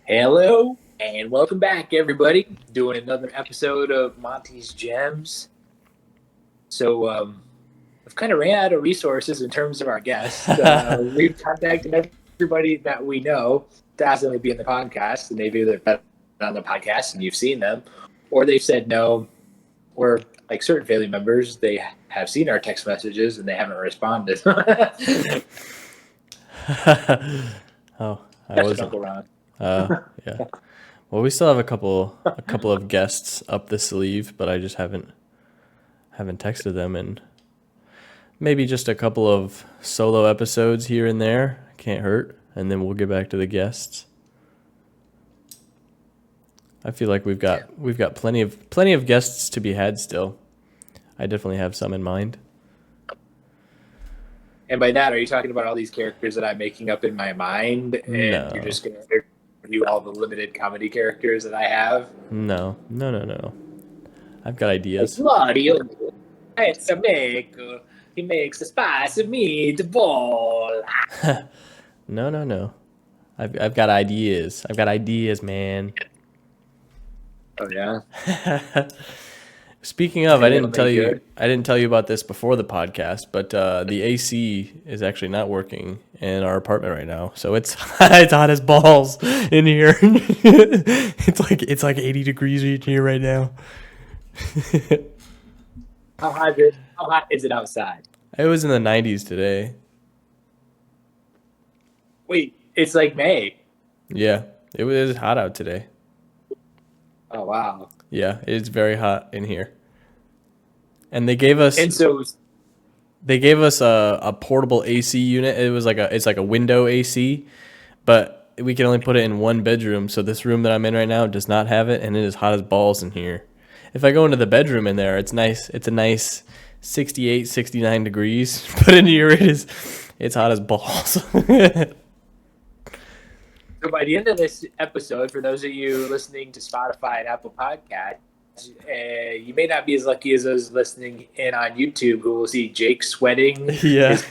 Hello and welcome back, everybody. Doing another episode of Monte's Gems. So, we've kind of ran out of resources in terms of our guests. We've contacted everybody that we know to ask them to be in the podcast, and they've either been on the podcast and you've seen them, or they've said no. Or like certain family members, they have seen our text messages and they haven't responded. Oh, I That's what wasn't. Uncle Ron. Yeah. Well, we still have a couple of guests up the sleeve, but I just haven't texted them, and maybe just a couple of solo episodes here and there can't hurt, and then we'll get back to the guests. I feel like we've got plenty of guests to be had still. I definitely have some in mind. And by that, are you talking about all these characters that I'm making up in my mind, and you're No, just going to review all the limited comedy characters that I have? no. I've got Like ideas. Mario, it's a maker. He makes a spicy meatball. No. I've got ideas. I've got ideas, man. Oh yeah, Speaking of, and it'll make good. I didn't tell you about this before the podcast, but the AC is actually not working in our apartment right now, so it's it's hot as balls in here. It's like 80 degrees in here right now. How hot is it outside? It was in the 90s today. Wait, it's like May. Yeah, it was hot out today. Oh wow. Yeah, it's very hot in here. And they gave us a portable AC unit. It's like a window AC, but we can only put it in one bedroom. So this room that I'm in right now does not have it, and it is hot as balls in here. If I go into the bedroom in there, it's nice. It's a nice 68, 69 degrees. But in here it's hot as balls. So by the end of this episode, for those of you listening to Spotify and Apple Podcasts, you may not be as lucky as those listening in on YouTube who will see Jake sweating Yeah. his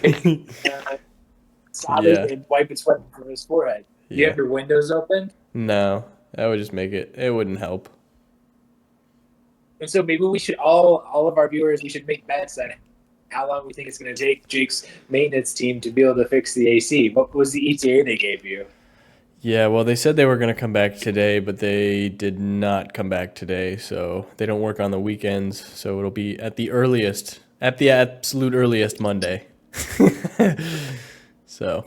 solid Yeah. and wiping sweat from his forehead. Do you Yeah. have your windows open? No, that would just make it wouldn't help. And so maybe we should all of our viewers, we should make bets on how long we think it's going to take Jake's maintenance team to be able to fix the AC. What was the ETA they gave you? Yeah, well, they said they were going to come back today, but they did not come back today. So they don't work on the weekends. So it'll be at the absolute earliest Monday. So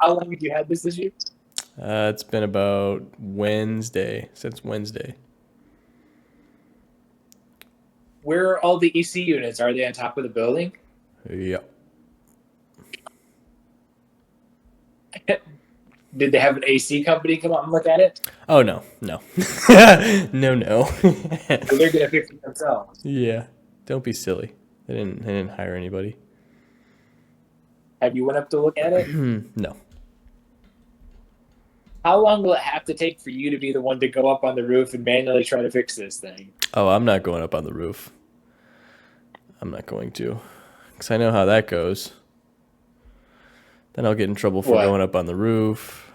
How long have you had this issue? it's been about since Wednesday. Where are all the EC units? Are they on top of the building? Yeah. Did they have an AC company come out and look at it? Oh, no. No. Or they're going to fix it themselves? Yeah. Don't be silly. They didn't hire anybody. Have you went up to look at it? No. How long will it have to take for you to be the one to go up on the roof and manually try to fix this thing? Oh, I'm not going up on the roof. I'm not going to. Because I know how that goes. Then I'll get in trouble for What? going up on the roof.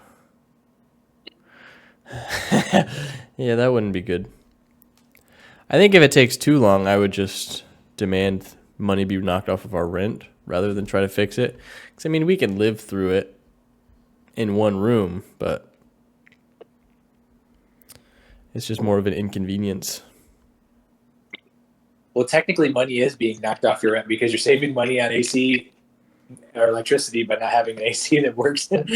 Yeah, that wouldn't be good. I think if it takes too long, I would just demand money be knocked off of our rent rather than try to fix it. Because, I mean, we can live through it in one room, but it's just more of an inconvenience. Well, technically, money is being knocked off your rent because you're saving money on AC or electricity, but not having an AC that works and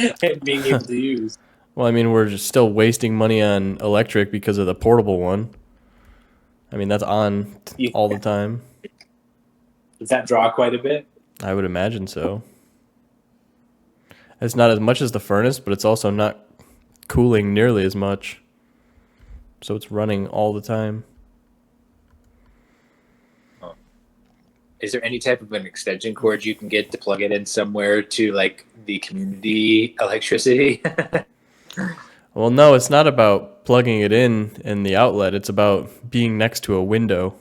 being able to use. Well, I mean, we're just still wasting money on electric because of the portable one. I mean, that's on You- all the time. Does that draw quite a bit? I would imagine so. It's not as much as the furnace, but it's also not cooling nearly as much. So it's running all the time. Is there any type of an extension cord you can get to plug it in somewhere to like the community electricity? Well, no, it's not about plugging it in the outlet. It's about being next to a window.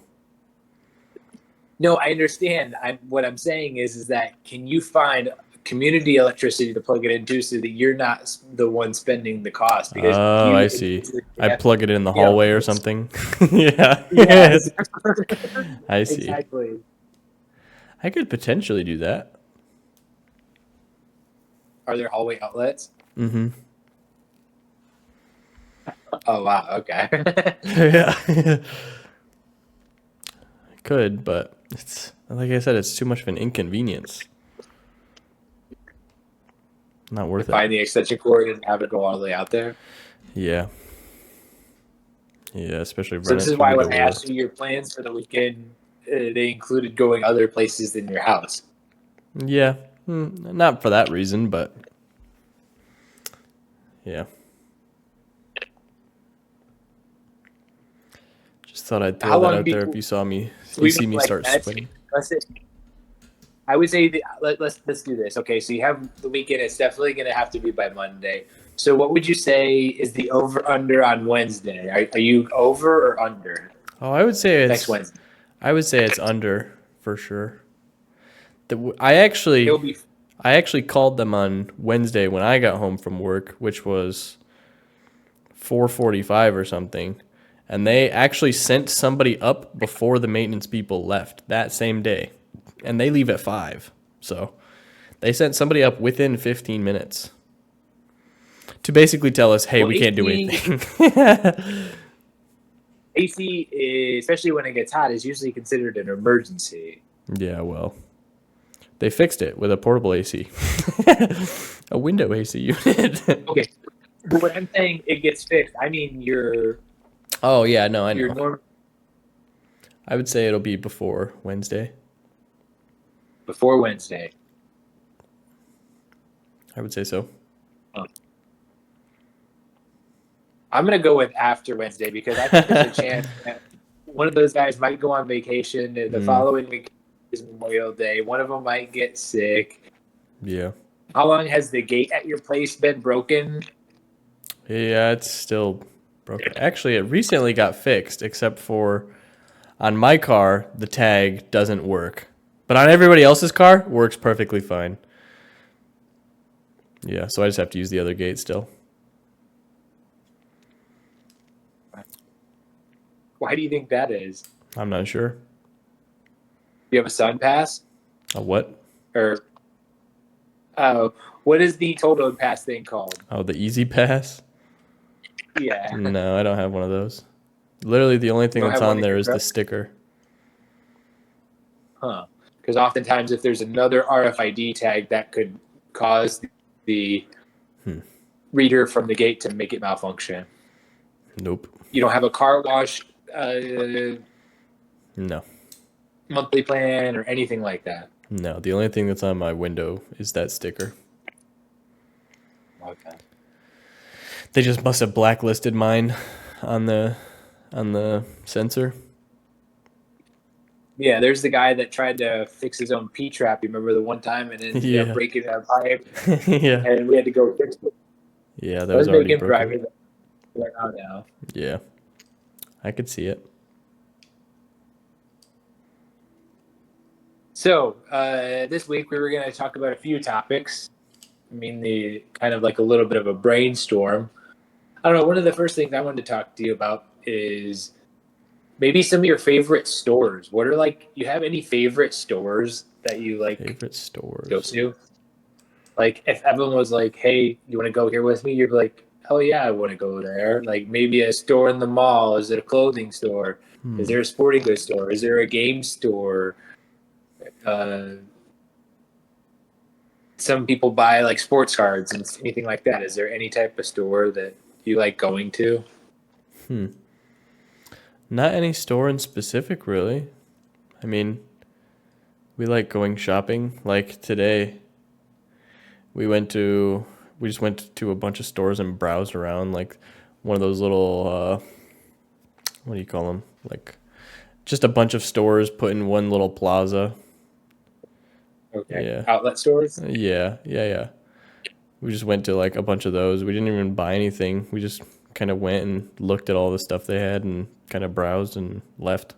No, I understand. What I'm saying is that can you find community electricity to plug it into, so that you're not the one spending the cost because Oh, you I see. I plug it in the you know, hallway or something. Yeah. yeah, I see. exactly. I could potentially do that. Are there hallway outlets? Mm-hmm. Oh wow, okay. Yeah. I could, but it's like I said, it's too much of an inconvenience. Not To worth it. find the extension cord and have it go all the way out there. Yeah. Yeah, especially So run this it is through why the when I door. asked you your plans for the weekend, they included going other places than your house. Yeah. Not for that reason, but yeah. Just thought I'd throw How that long out do there if you saw me, so you we see me like start that's sweating. let's say I would say let's do this. Okay, so you have the weekend. It's definitely going to have to be by Monday. So what would you say is the over under on Wednesday? Are you over or under Oh, I would say next it's Wednesday? I would say it's under for sure. It'll be I actually called them on Wednesday when I got home from work, which was 4:45 or something, and they actually sent somebody up before the maintenance people left that same day, and they leave at 5. So they sent somebody up within 15 minutes to basically tell us, "Hey, well we can't do AC anything." AC, especially when it gets hot, is usually considered an emergency. Yeah, well, they fixed it with a portable AC, a window AC unit. Okay, but when I'm saying it gets fixed, I mean Oh yeah, no, I your know. norm I would say it'll be before Wednesday. before Wednesday. I would say so. I'm gonna go with after Wednesday because I think there's a chance that one of those guys might go on vacation. The Mm, following week is Memorial Day. One of them might get sick. yeah. How long has the gate at your place been broken? Yeah, it's still broken. Actually, it recently got fixed, except for on my car, the tag doesn't work. But on everybody else's car, works perfectly fine. Yeah, so I just have to use the other gate still. Why do you think that is? Do I'm not sure. you have a sun pass A what? or what is the toll road pass thing called? Oh, the Easy Pass? Yeah, No, I don't have one of those. Literally, the only you thing don't that's have one on in there your is the truck, sticker. huh? Because oftentimes, if there's another RFID tag, that could cause the Hmm. reader from the gate to make it malfunction. Nope. You don't have a car wash No. monthly plan or anything like that. No, the only thing that's on my window is that sticker. Okay. They just must have blacklisted mine on the sensor. Yeah, there's the guy that tried to fix his own P trap. You remember the one time and ended up Yeah. breaking a pipe, Yeah. and we had to go fix it. Yeah, that was Let's make already him drive broken. it right now. Yeah. I could see it. So this week we were going to talk about a few topics. I mean, the kind of like a little bit of a brainstorm. I don't know. One of the first things I wanted to talk to you about is maybe some of your favorite stores. What are like? You have any favorite stores that you like Favorite go stores. to? Like, if everyone was like, "Hey, you want to go here with me?" You'd be like, "Oh yeah, I want to go there." Like maybe a store in the mall. Is it a clothing store? Is Hmm. there a sporting goods store? Is there a game store? Uh, some people buy like sports cards and anything like that. Is there any type of store that you like going to? Hmm. Not any store in specific, really. I mean, we like going shopping. Like today, we went to we just went to a bunch of stores and browsed around, like one of those little what do you call them? Like just a bunch of stores put in one little plaza. Okay, Yeah. outlet stores. Yeah. We just went to like a bunch of those. We didn't even buy anything. We just kind of went and looked at all the stuff they had and kind of browsed and left.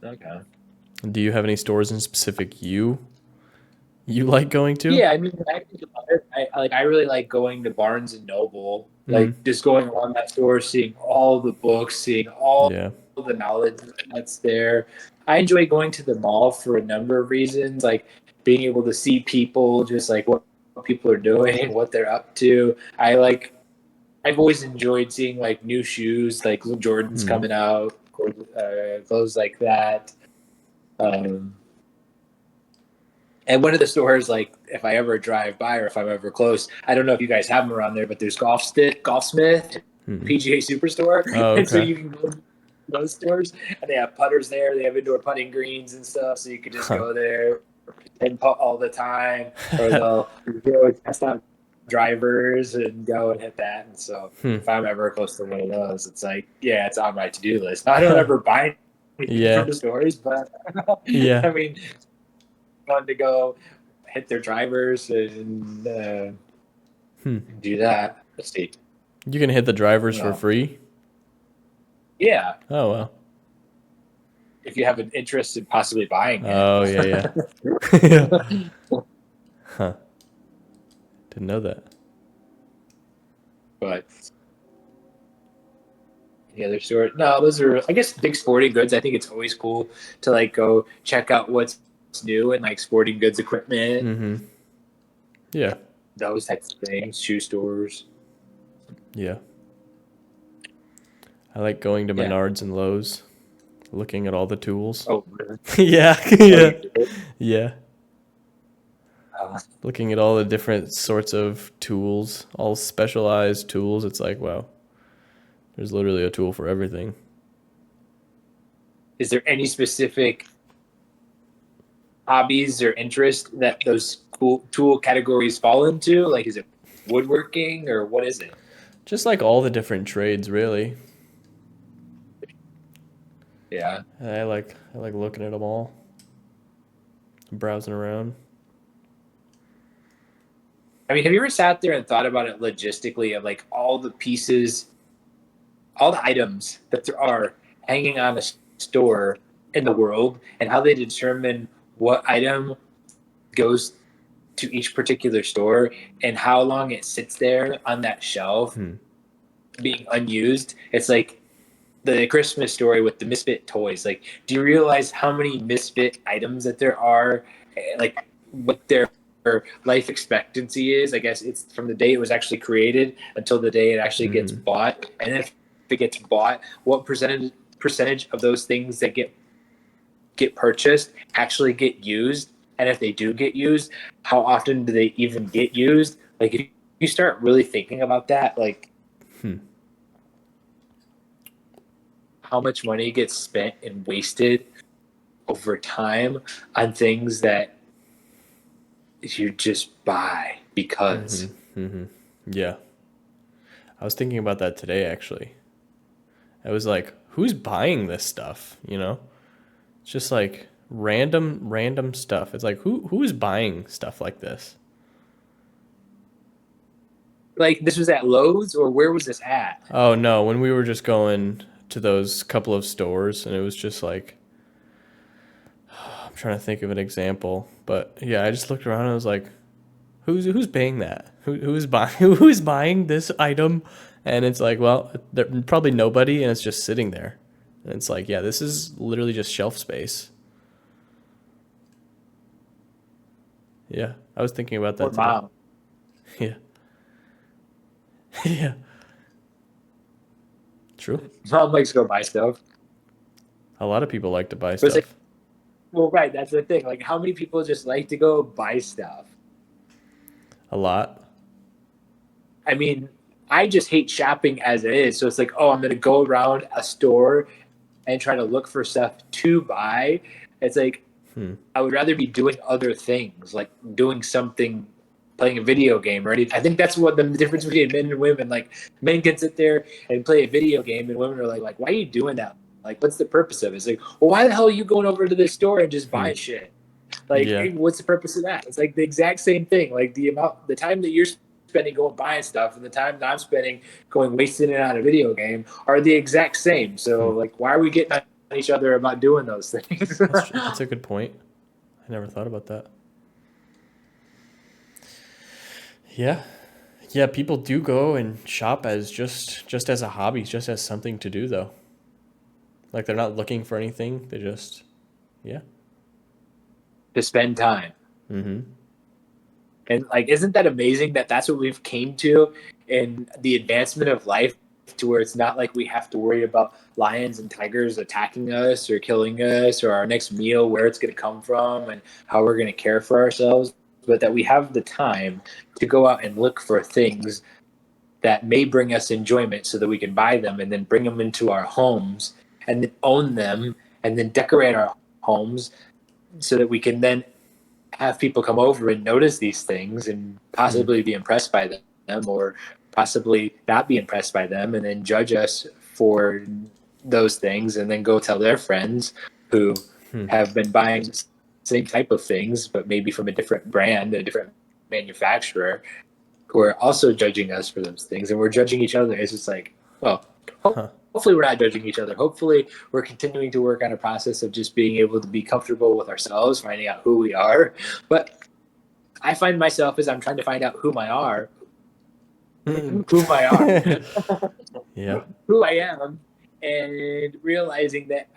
Okay. Do you have any stores in specific you You like going to? Yeah, I mean, when I think about it, I really like going to Barnes and Noble, Mm, like just going around that store, seeing all the books, seeing all yeah. the knowledge that's there. I enjoy going to the mall for a number of reasons, like being able to see people, just like what people are doing, what they're up to. I've always enjoyed seeing like new shoes, like Jordan's Mm, coming out, clothes like that. Um, And one of the stores, like if I ever drive by or if I'm ever close, I don't know if you guys have them around there, but there's Golfsmith, mm. PGA Superstore, Oh, and so okay. you can go to those stores, and they have putters there. They have indoor putting greens and stuff, so you could just Huh. go there and putt all the time, or they'll go test out drivers and go and hit that. And so Hmm. if I'm ever close to one of those, it's like, yeah, it's on my to-do list. I don't ever buy anything from Yeah. the stores, but Yeah. I mean, fun to go hit their drivers and Hmm. do that. Let's see. You can hit the drivers for Well, free? yeah, Oh, well. if you have an interest in possibly buying it. Oh, yeah, yeah. Yeah. Huh. Didn't know that. But any other store? No, those are, I guess, big sporting goods. I think it's always cool to like go check out what's new and like sporting goods equipment, Mm-hmm. Yeah. those types of things, shoe stores. Yeah. I like going to Yeah. Menards and Lowe's, looking at all the tools. Oh, really? Yeah. Oh, you Yeah. did? Yeah. Uh, Looking at all the different sorts of tools, all specialized tools. It's like, wow, there's literally a tool for everything. is there any specific hobbies or interests that those cool tool categories fall into? Like, is it woodworking or what is it? Just like all the different trades, really. Yeah. I like looking at them all, browsing around. I mean, have you ever sat there and thought about it logistically of like all the pieces, all the items that there are hanging on a store in the world and how they determine what item goes to each particular store and how long it sits there on that shelf Hmm. being unused? It's like the Christmas story with the misfit toys. Like, do you realize how many misfit items that there are? Like, what their life expectancy is? I guess it's from the day it was actually created until the day it actually gets Mm-hmm. bought. And if it gets bought, what percentage of those things that get purchased actually get used? And if they do get used, how often do they even get used? Like, if you start really thinking about that, like Hmm. how much money gets spent and wasted over time on things that you just buy Mm-hmm. because. Mm-hmm. Yeah. I was thinking about that today, actually. I was like, who's buying this stuff? You know? It's just like random stuff. It's like who is buying stuff like this? Like, this was at Lowe's, or where was this at? Oh no, when we were just going to those couple of stores and it was just like I'm trying to think of an example, but yeah, I just looked around and I was like, who's paying that? Who's buying who's buying this item? And it's like, well, there probably nobody, and it's just sitting there. And it's like, yeah, this is literally just shelf space. Yeah, I was thinking about Poor that today. mom. Yeah, yeah, true. Mom likes to go buy stuff. A lot of people like to buy But it's like, stuff. well, right, that's the thing. Like, how many people just like to go buy stuff? A lot. I mean, I just hate shopping as it is. So it's like, oh, I'm going to go around a store and try to look for stuff to buy. It's like, Hmm. I would rather be doing other things, like doing something, playing a video game or anything. I think that's what the difference between men and women. Like, men can sit there and play a video game, and women are like, why are you doing that? Like, what's the purpose of it? It's like, well, why the hell are you going over to the store and just Hmm. buying shit? Like, Yeah. hey, what's the purpose of that? It's like the exact same thing. Like the time that you're spending going buying stuff and the time that I'm spending going wasting it on a video game are the exact same. So, Hmm. like, why are we getting on each other about doing those things? That's a good point. I never thought about that. Yeah. Yeah, people do go and shop as just as a hobby, just as something to do though. Like they're not looking for anything. They just yeah. To spend time. Mhm. And like, isn't that amazing that that's what we've came to in the advancement of life, to where it's not like we have to worry about lions and tigers attacking us or killing us, or our next meal, where it's going to come from and how we're going to care for ourselves, but that we have the time to go out and look for things that may bring us enjoyment so that we can buy them and then bring them into our homes and then own them and then decorate our homes so that we can then have people come over and notice these things and Hmm. possibly be impressed by them, or possibly not be impressed by them and then judge us for those things and then go tell their friends who Hmm. have been buying the same type of things but maybe from a different brand, a different manufacturer, who are also judging us for those things, and we're judging each other. It's just like, well, Huh. hopefully we're not judging each other. Hopefully we're continuing to work on a process of just being able to be comfortable with ourselves, finding out who we are. But I find myself as I'm trying to find out whom I are, Yeah. who I am, and realizing that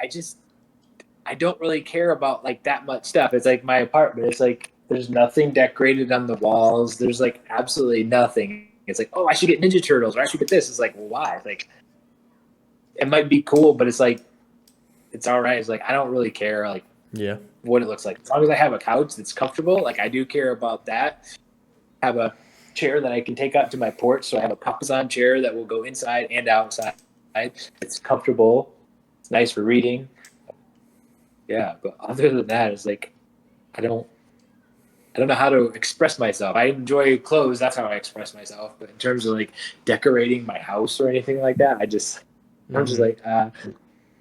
I don't really care about like that much stuff. It's like my apartment. It's like there's nothing decorated on the walls. There's like absolutely nothing. It's like, oh, I should get Ninja Turtles or I should get this. It's like, well, why? It's like it might be cool, but it's like it's all right. It's like I don't really care like Yeah. what it looks like. As long as I have a couch that's comfortable, like I do care about that. Have a chair that I can take out to my porch. So I have a Papasan chair that will go inside and outside. It's comfortable. It's nice for reading. Yeah, but other than that, it's like I don't I don't know how to express myself. I enjoy clothes. That's how I express myself. But in terms of like decorating my house or anything like that, I'm just Mhm. like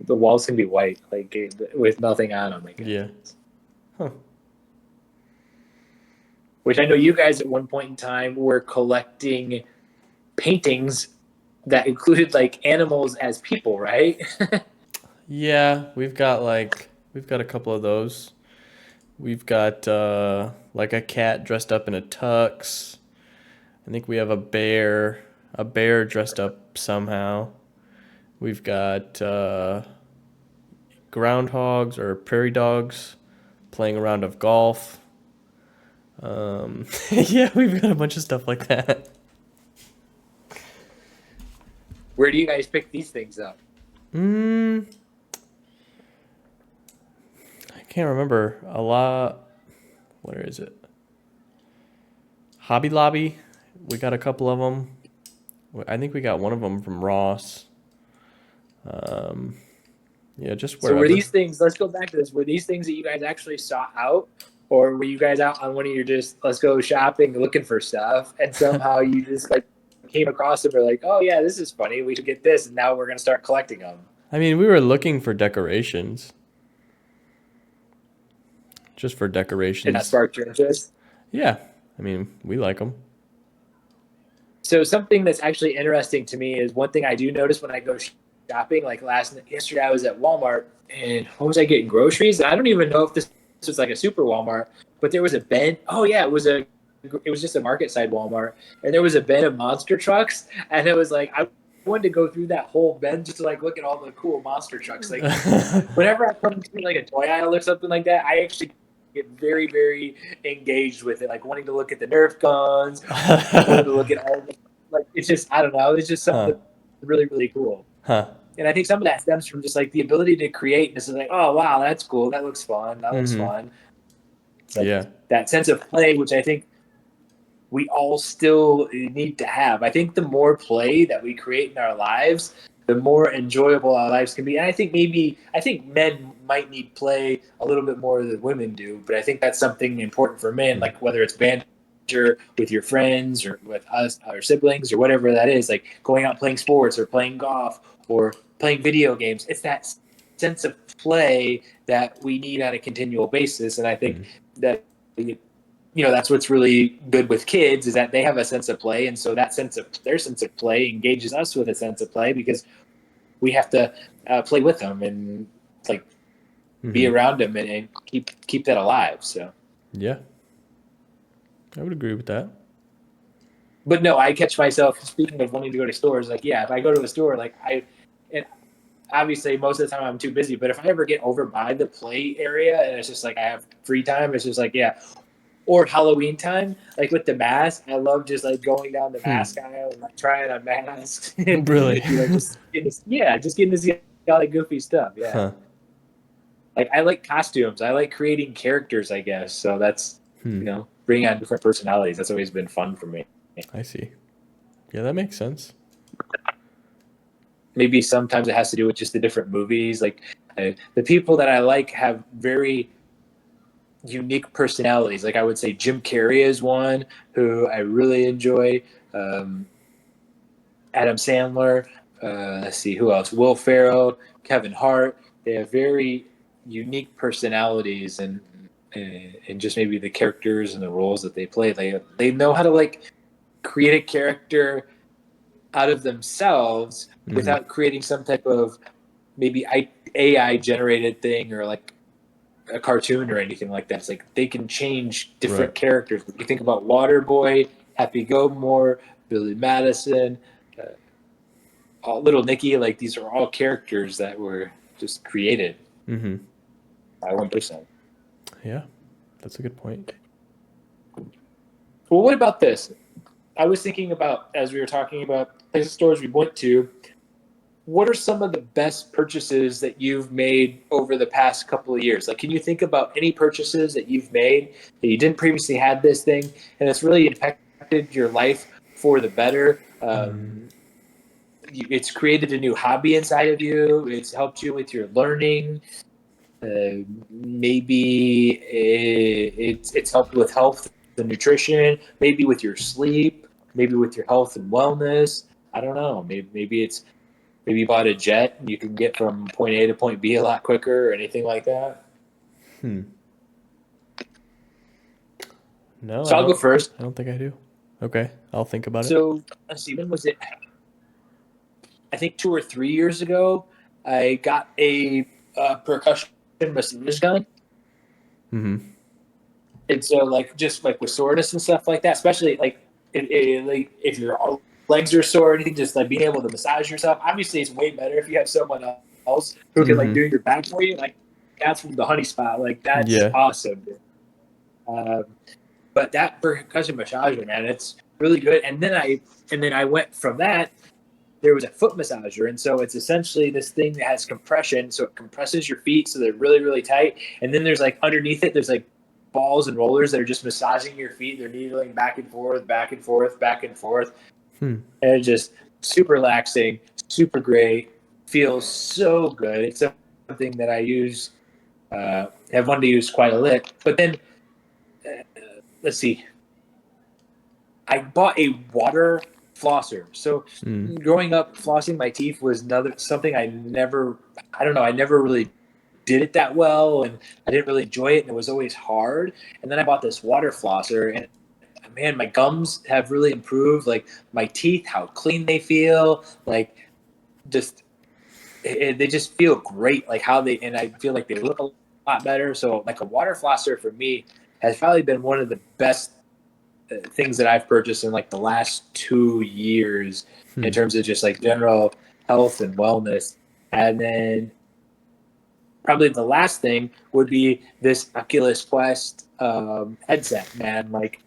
the walls can be white, like with nothing on them, I Yeah. guess. Huh. Which I know you guys at one point in time were collecting paintings that included like animals as people, right? Yeah, we've got a couple of those. We've got like a cat dressed up in a tux. I think we have a bear dressed up somehow. We've got groundhogs or prairie dogs playing a round of golf. Yeah, we've got a bunch of stuff like that. Where do you guys pick these things up? Mm, I can't remember a lot. Where is it? Hobby Lobby. We got a couple of them. I think we got one of them from Ross. Um, yeah, just So were wherever. these things? Let's go back to this. Were these things that you guys actually sought out, or were you guys out on one of your just let's go shopping, looking for stuff, and somehow you just like came across them, or like, oh yeah, this is funny, we should get this, and now we're gonna start collecting them, I mean, we were looking for decorations, just for and that decorations. sparked your interest. Yeah, I mean, we like them. So something that's actually interesting to me is one thing I do notice when I go shopping. Like yesterday, I was at Walmart, and what was I getting? Groceries. And I don't even know if this was like a super Walmart, but there was a bin. Oh yeah, it was just a market side Walmart, and there was a bin of monster trucks, and it was like I wanted to go through that whole bin just to like look at all the cool monster trucks. Like whenever I come to like a toy aisle or something like that, I actually get very, very engaged with it, like wanting to look at the Nerf guns, wanting to look at all the, like it's just I don't know, it's just Huh. something really, really cool. Huh. And I think some of that stems from just like the ability to create. This is like, oh wow, that's cool. That looks fun. That looks Mm-hmm. fun. It's like Yeah. that sense of play, which I think we all still need to have. I think the more play that we create in our lives, the more enjoyable our lives can be. And I think men might need play a little bit more than women do, but I think that's something important for men, Hmm. like whether it's banter with your friends or with us, our siblings, or whatever that is, like going out playing sports or playing golf or playing video games. It's that sense of play that we need on a continual basis. And I think Hmm. that that's what's really good with kids is that they have a sense of play, and so that sense of their sense of play engages us with a sense of play because we have to play with them and like be Mm-hmm. around them and keep that alive. So Yeah, I would agree with that. But no, I catch myself, speaking of wanting to go to stores, like, yeah, if I go to a store, like, and obviously most of the time I'm too busy, but if I ever get over by the play area and it's just like I have free time, it's just like, yeah. Or Halloween time, like with the mask, I love just like going down the Hmm. mask aisle and like trying on masks and, Really? just getting to see all the goofy stuff. Yeah. Huh. Like I like costumes. I like creating characters, I guess. So that's, Hmm. bringing out different personalities. That's always been fun for me. I see. Yeah, that makes sense. Maybe sometimes it has to do with just the different movies. Like the people that I like have very unique personalities. Like I would say Jim Carrey is one who I really enjoy. Um, Adam Sandler. Let's see who else. Will Ferrell, Kevin Hart. They have very unique personalities and just maybe the characters and the roles that they play. They know how to like create a character out of themselves Hmm. without creating some type of maybe AI generated thing or like a cartoon or anything like that. It's like they can change Right. different characters. You think about Waterboy, Happy Gilmore, Billy Madison, Little Nicky. Like these are all characters that were just created Hmm. by one person. Yeah, that's a good point. Well, what about this? I was thinking about as we were talking about places stores we went to. What are some of the best purchases that you've made over the past couple of years? Like, can you think about any purchases that you've made that you didn't previously had this thing and it's really impacted your life for the better? Mm. It's created a new hobby inside of you. It's helped you with your learning. Maybe it's helped with health and nutrition. Maybe with your sleep. Maybe with your health and wellness. I don't know. Maybe you bought a jet and you can get from point A to point B a lot quicker or anything like that. Hmm. No, So I'll go first. I don't think I do. Okay, I'll think about it. So let's see, when was it? I think 2 or 3 years ago, I got a percussion massage gun. Hmm. And so, like, just like with soreness and stuff like that, especially like if your legs are sore or anything, just like being able to massage yourself. Obviously, it's way better if you have someone else who can like Hmm. do your back for you. Like, that's from the honey spot. Like, that's Yeah. awesome. Um, but that percussion massager, man, it's really good. And then I went from that. There was a foot massager, and so it's essentially this thing that has compression, so it compresses your feet so they're really really tight. And then there's like underneath it, there's like balls and rollers that are just massaging your feet. They're needling back and forth, back and forth, back and forth, Hmm. and it's just super relaxing, super great. Feels so good. It's something that I use, have wanted to use quite a bit. But then let's see, I bought a water flosser. So Mm. growing up, flossing my teeth was another something I don't know, I never really did it that well, and I didn't really enjoy it, and it was always hard. And then I bought this water flosser, and man, my gums have really improved. Like my teeth, how clean they feel, like just they just feel great. Like and I feel like they look a lot better. So like a water flosser for me has probably been one of the best things that I've purchased in like the last 2 years in Hmm. terms of just like general health and wellness. And then probably the last thing would be this Oculus Quest headset, man. Like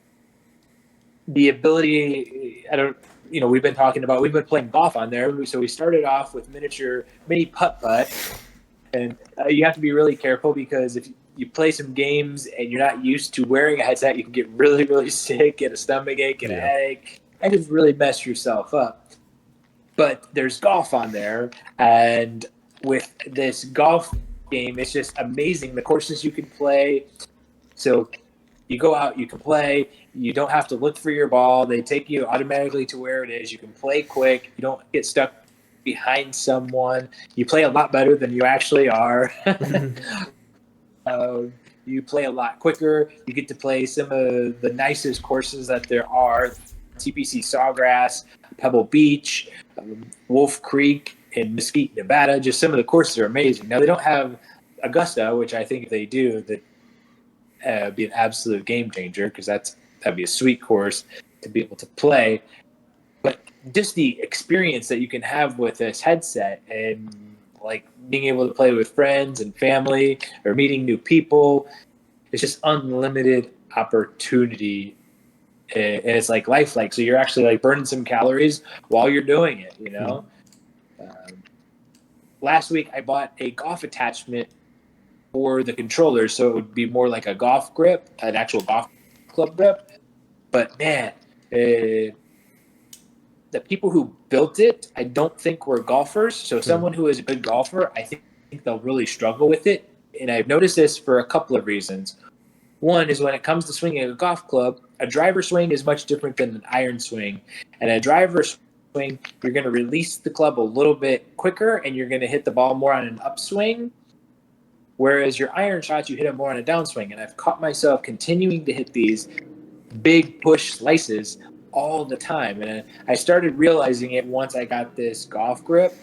the ability, I don't, we've been playing golf on there. So we started off with mini putt putt, and you have to be really careful because if you play some games and you're not used to wearing a headset, you can get really, really sick, get a stomach ache, get a Yeah. headache, and just really mess yourself up. But there's golf on there, and with this golf game, it's just amazing the courses you can play. So you go out, you can play. You don't have to look for your ball. They take you automatically to where it is. You can play quick. You don't get stuck behind someone. You play a lot better than you actually are. Uh, you play a lot quicker. You get to play some of the nicest courses that there are: TPC Sawgrass, Pebble Beach, Wolf Creek in Mesquite, Nevada. Just some of the courses are amazing. Now they don't have Augusta, which I think if they do, that be an absolute game changer because that'd be a sweet course. to be able to play. But just the experience that you can have with this headset and like being able to play with friends and family or meeting new people, it's just unlimited opportunity. And it's like lifelike. So you're actually like burning some calories while you're doing it, you know? Last week I bought a golf attachment for the controller, so it would be more like a golf grip, an actual golf club grip. But man, the people who built it, I don't think were golfers. So someone who is a good golfer, I think they'll really struggle with it. And I've noticed this for a couple of reasons. One is when it comes to swinging a golf club, a driver swing is much different than an iron swing. And a driver swing, you're going to release the club a little bit quicker and you're going to hit the ball more on an upswing. Whereas your iron shots, you hit them more on a downswing. And I've caught myself continuing to hit these big push slices all the time. And I started realizing it once I got this golf grip,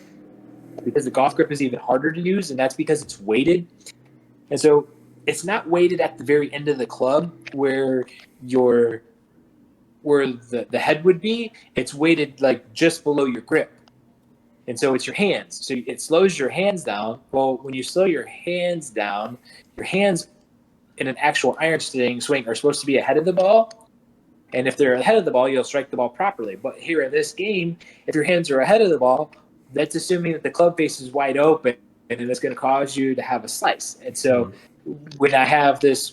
because the golf grip is even harder to use, and that's because it's weighted. And so it's not weighted at the very end of the club where the head would be. It's weighted like just below your grip. And so it's your hands. So it slows your hands down. Well, when you slow your hands down, your hands in an actual iron swing are supposed to be ahead of the ball. And if they're ahead of the ball, you'll strike the ball properly. But here in this game, if your hands are ahead of the ball, that's assuming that the club face is wide open, and it's going to cause you to have a slice. And so when I have this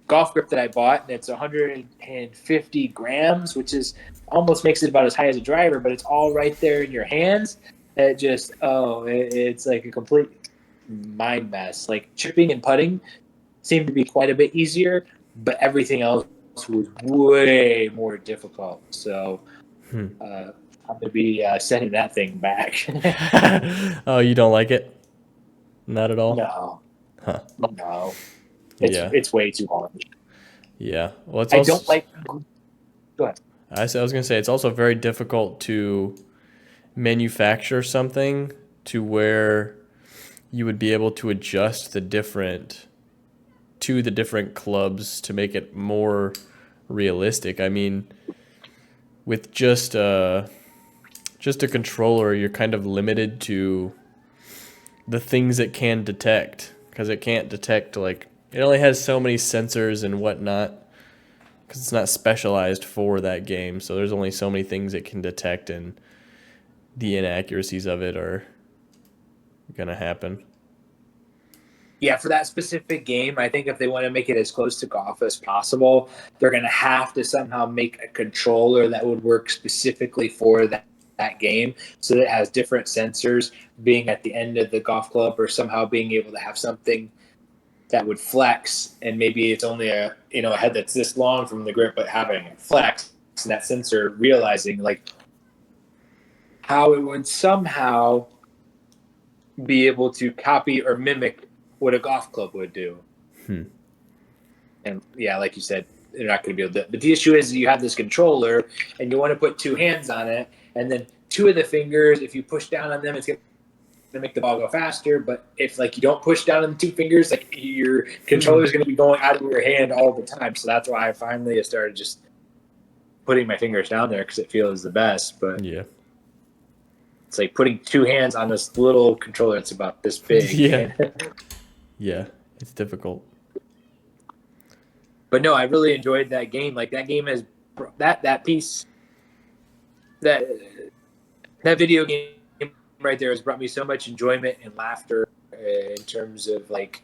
golf grip that I bought, and it's 150 grams, which is almost makes it about as high as a driver, but it's all right there in your hands. It just, it's like a complete mind mess. Like chipping and putting seemed to be quite a bit easier, but everything else was way more difficult. So I'm going to be sending that thing back. Oh, you don't like it? Not at all? No, Huh. no. Yeah. It's way too hard. Yeah. Well, it's I also. don't like. Go ahead. I was going to say it's also very difficult to manufacture something to where you would be able to adjust the different clubs to make it more realistic. I mean, with just a controller, you're kind of limited to the things it can detect, because it can't detect, like, it only has so many sensors and whatnot, because it's not specialized for that game. So there's only so many things it can detect, and the inaccuracies of it are gonna happen. Yeah, for that specific game, I think if they want to make it as close to golf as possible, they're going to have to somehow make a controller that would work specifically for that game, so that it has different sensors being at the end of the golf club, or somehow being able to have something that would flex, and maybe it's only a head that's this long from the grip, but having it flex, and that sensor realizing like how it would somehow be able to copy or mimic what a golf club would do. And yeah, like you said, they're not going to be able to. But the issue is you have this controller and you want to put two hands on it, and then two of the fingers, if you push down on them, it's going to make the ball go faster. But if like you don't push down on the two fingers, like your controller is going to be going out of your hand all the time. So that's why I finally started just putting my fingers down there, because it feels the best. But Yeah. it's like putting two hands on this little controller that's about this big. Yeah. Yeah. It's difficult. But no, I really enjoyed that game. Like that game has that piece that video game right there has brought me so much enjoyment and laughter in terms of like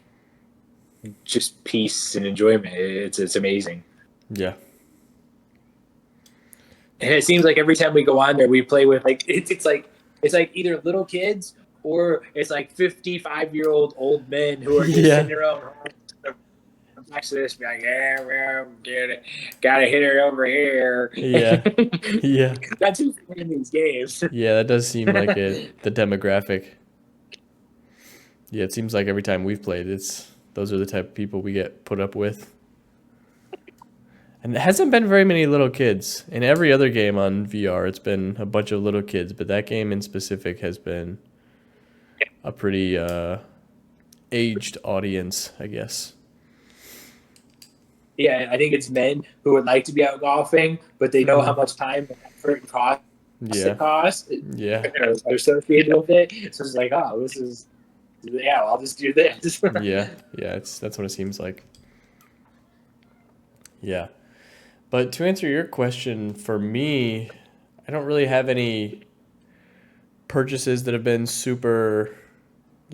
just peace and enjoyment. It's amazing. Yeah. And it seems like every time we go on there, we play with like it's like either little kids or it's like 55-year-old old men who are just sitting around next to this, be like, yeah, well, gotta hit her over here. Yeah. Yeah. That's who's playing these games. Yeah, that does seem like it. The demographic. Yeah, it seems like every time we've played, those are the type of people we get put up with. And it hasn't been very many little kids. In every other game on VR, it's been a bunch of little kids, but that game in specific has been a pretty aged audience, I guess. Yeah, I think it's men who would like to be out golfing, but they know how much time and effort and cost Yeah. it costs Yeah. are associated with it. So it's like, oh, this is yeah, I'll just do this. Yeah. Yeah. That's what it seems like. Yeah. But to answer your question, for me, I don't really have any purchases that have been super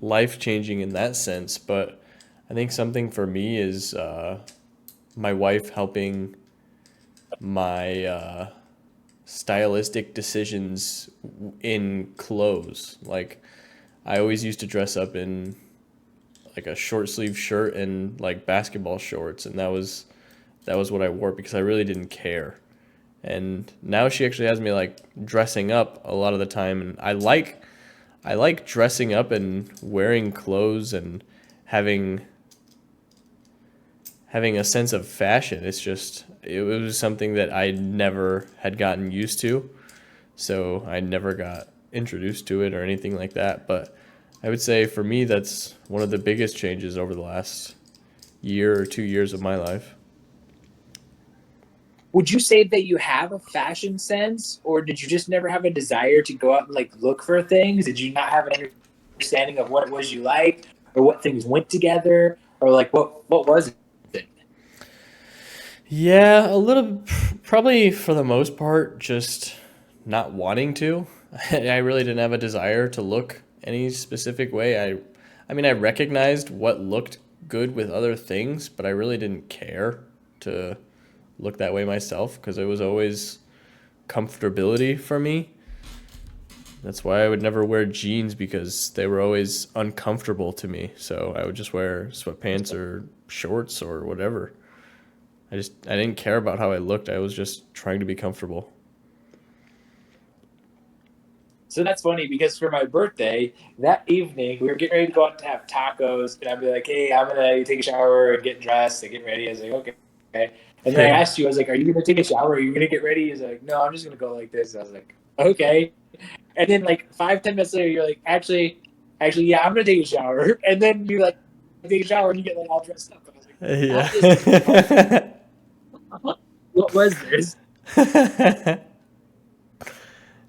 life changing in that sense. But I think something for me is my wife helping my stylistic decisions in clothes. Like, I always used to dress up in like a short sleeve shirt and like basketball shorts, and that was what I wore because I really didn't care. And now she actually has me like dressing up a lot of the time, and I like dressing up and wearing clothes and having having a sense of fashion. It was something that I never had gotten used to, so I never got introduced to it or anything like that. But I would say for me, that's one of the biggest changes over the last year or 2 years of my life. Would you say that you have a fashion sense, or did you just never have a desire to go out and like look for things? Did you not have an understanding of what it was you liked, or what things went together, or like what was it? Yeah, a little, probably for the most part, just not wanting to. I really didn't have a desire to look any specific way. I mean, I recognized what looked good with other things, but I really didn't care to look that way myself because it was always comfortability for me. That's why I would never wear jeans because they were always uncomfortable to me. So I would just wear sweatpants or shorts or whatever. I didn't care about how I looked. I was just trying to be comfortable. So that's funny because for my birthday that evening, we were getting ready to go out to have tacos, and I'd be like, "Hey, I'm gonna take a shower and get dressed and get ready." I was like, "Okay." And then I Yeah. asked you, I was like, "Are you gonna take a shower? Are you gonna get ready?" He's like, "No, I'm just gonna go like this." I was like, "Okay." And then like 5, 10 minutes later, you're like, "Actually, yeah, I'm gonna take a shower." And then you like take a shower and you get like all dressed up. I was like, "How does this work? Yeah. What was this?"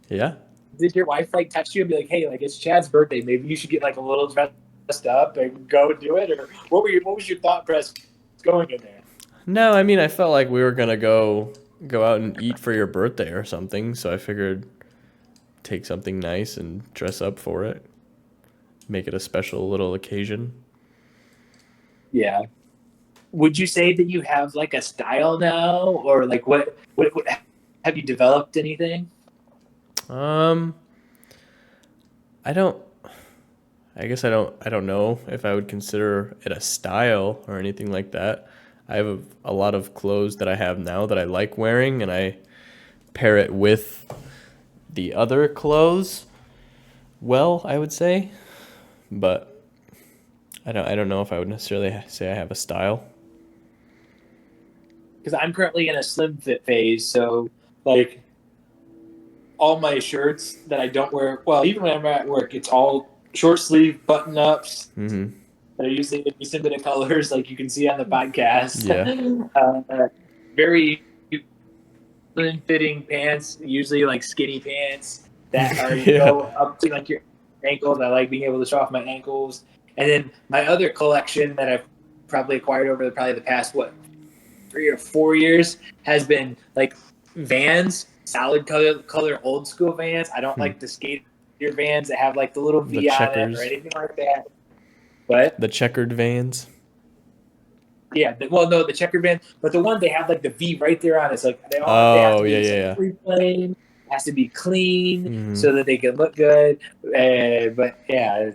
Yeah. Did your wife like text you and be like, "Hey, like it's Chad's birthday. Maybe you should get like a little dressed up and go do it," or what was your thought process going in there? No, I mean, I felt like we were gonna go out and eat for your birthday or something, so I figured take something nice and dress up for it, make it a special little occasion. Yeah. Would you say that you have like a style now, or like what have you developed anything? Um, I don't. I guess I don't know if I would consider it a style or anything like that. I have a lot of clothes that I have now that I like wearing, and I pair it with the other clothes. Well, I would say, but I don't know if I would necessarily say I have a style. Because I'm currently in a slim fit phase, so like all my shirts that I don't wear, well, even when I'm at work, it's all short sleeve button ups. Mm-hmm. They're usually in similar colors, like you can see on the podcast. Yeah. Very slim fitting pants, usually like skinny pants that are Yeah. go up to like your ankles. I like being able to show off my ankles. And then my other collection that I've probably acquired over probably the past 3 or 4 years has been like Vans, solid color old school Vans. I don't Hmm. like the skater Vans that have like the little The V on it or checkers, anything like that. But the checkered Vans. yeah, well, no, the checker band, but the one they have like the V right there on it. It's like they have Oh to yeah, be yeah, like yeah. free plane, has to be clean Mm-hmm. so that they can look good. But yeah,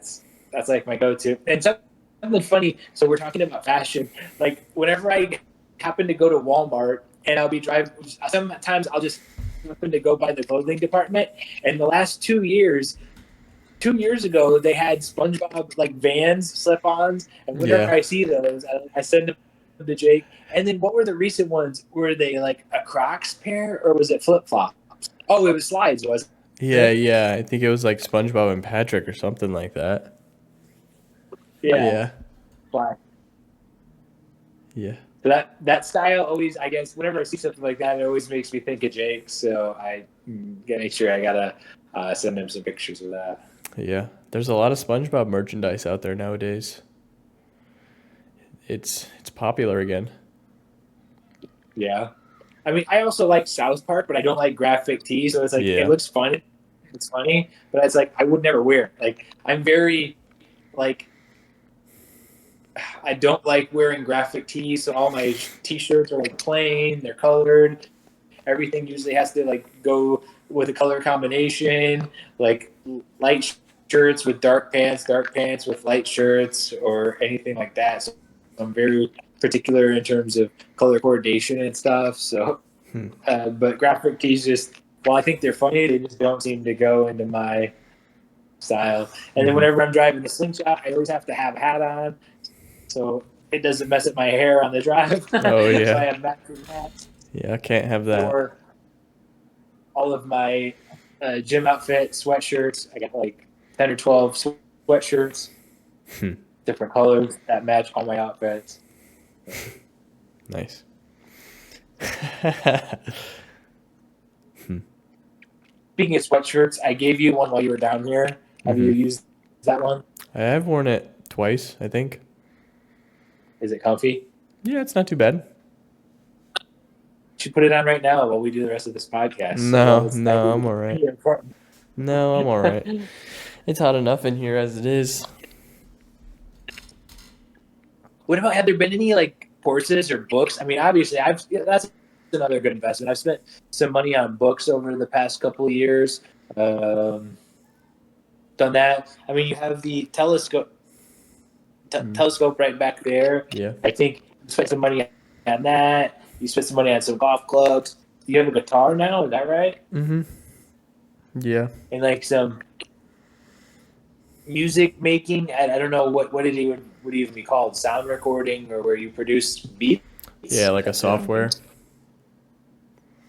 that's like my go-to. And something funny. So we're talking about fashion. Like whenever I happen to go to Walmart and I'll be driving, sometimes I'll just happen to go by the clothing department. And the last 2 years, 2 years ago, they had SpongeBob like Vans slip-ons, and whenever Yeah. I see those, I send them to Jake. And then what were the recent ones? Were they like a Crocs pair or was it flip-flops? Oh, it was slides, wasn't Yeah, it? yeah. I think it was like SpongeBob and Patrick or something like that. Yeah, Yeah. fly. Yeah. So that style always, I guess, whenever I see something like that, it always makes me think of Jake. So I gotta make sure I gotta send him some pictures of that. Yeah, there's a lot of SpongeBob merchandise out there nowadays. It's popular again. Yeah. I mean, I also like South Park, but I don't like graphic tee. So it's like it Yeah. looks fun, it's funny, but it's like I would never wear it. Like I'm very like I don't like wearing graphic tees, so all my t-shirts are like plain, they're colored. Everything usually has to like go with a color combination, like light shirts with dark pants with light shirts, or anything like that. So I'm very particular in terms of color coordination and stuff. So, Hmm. but graphic tees just, well, I think they're funny. They just don't seem to go into my style. And then Mm-hmm. whenever I'm driving the slingshot, I always have to have a hat on, so it doesn't mess up my hair on the drive. Oh So I yeah. have matching hats. Yeah, I can't have that. Or all of my gym outfit sweatshirts. I got like 10 or 12 sweatshirts, Hmm. different colors that match all my outfits. Nice. Speaking of sweatshirts, I gave you one while you were down here. Have you Mm-hmm. used that one? I've worn it twice, I think. Is it comfy? Yeah, it's not too bad. You should put it on right now while we do the rest of this podcast. So No, that no, would I'm be all right. pretty important. No, I'm all right. It's hot enough in here as it is. What about, have there been any like courses or books? I mean, obviously, that's another good investment. I've spent some money on books over the past couple of years. Um, Done that. I mean, you have the Mm. telescope right back there. Yeah. I think you spent some money on that. You spent some money on some golf clubs. You have a guitar now, is that right? Mm-hmm. Yeah. And like some music making. I don't know what it even would even be called, sound recording, or where you produce beats. Yeah, like a software.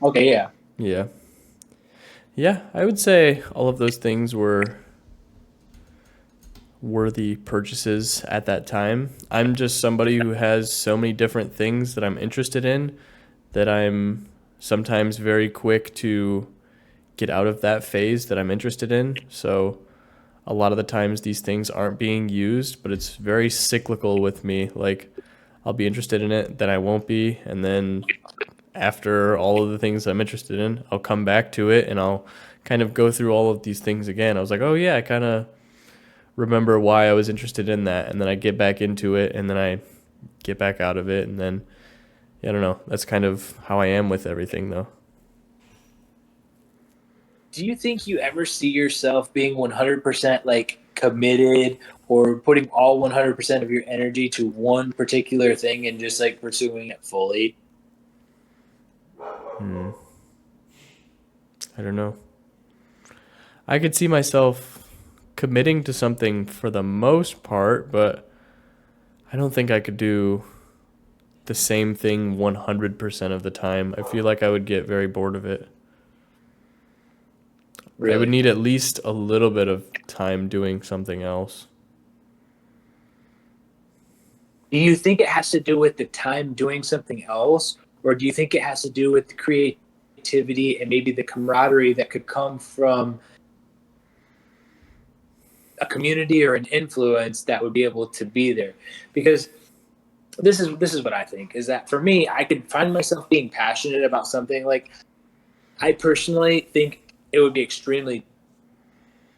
Okay, yeah. Yeah. Yeah, I would say all of those things were worthy purchases at that time. I'm just somebody who has so many different things that I'm interested in that I'm sometimes very quick to get out of that phase that I'm interested in. So a lot of the times these things aren't being used, but it's very cyclical with me. Like I'll be interested in it, then I won't be, and then after all of the things I'm interested in, I'll come back to it and I'll kind of go through all of these things again. I was like, "Oh yeah, I kind of remember why I was interested in that." And then I get back into it and then I get back out of it and then I don't know. That's kind of how I am with everything though. Do you think you ever see yourself being 100% like committed, or putting all 100% of your energy to one particular thing and just like pursuing it fully? Hmm. I don't know. I could see myself committing to something for the most part, but I don't think I could do the same thing 100% of the time. I feel like I would get very bored of it. I would Really? need at least a little bit of time doing something else. Do you think it has to do with the time doing something else, or do you think it has to do with the creativity and maybe the camaraderie that could come from a community or an influence that would be able to be there? Because this is what I think, is that for me, I could find myself being passionate about something. Like, I personally think it would be extremely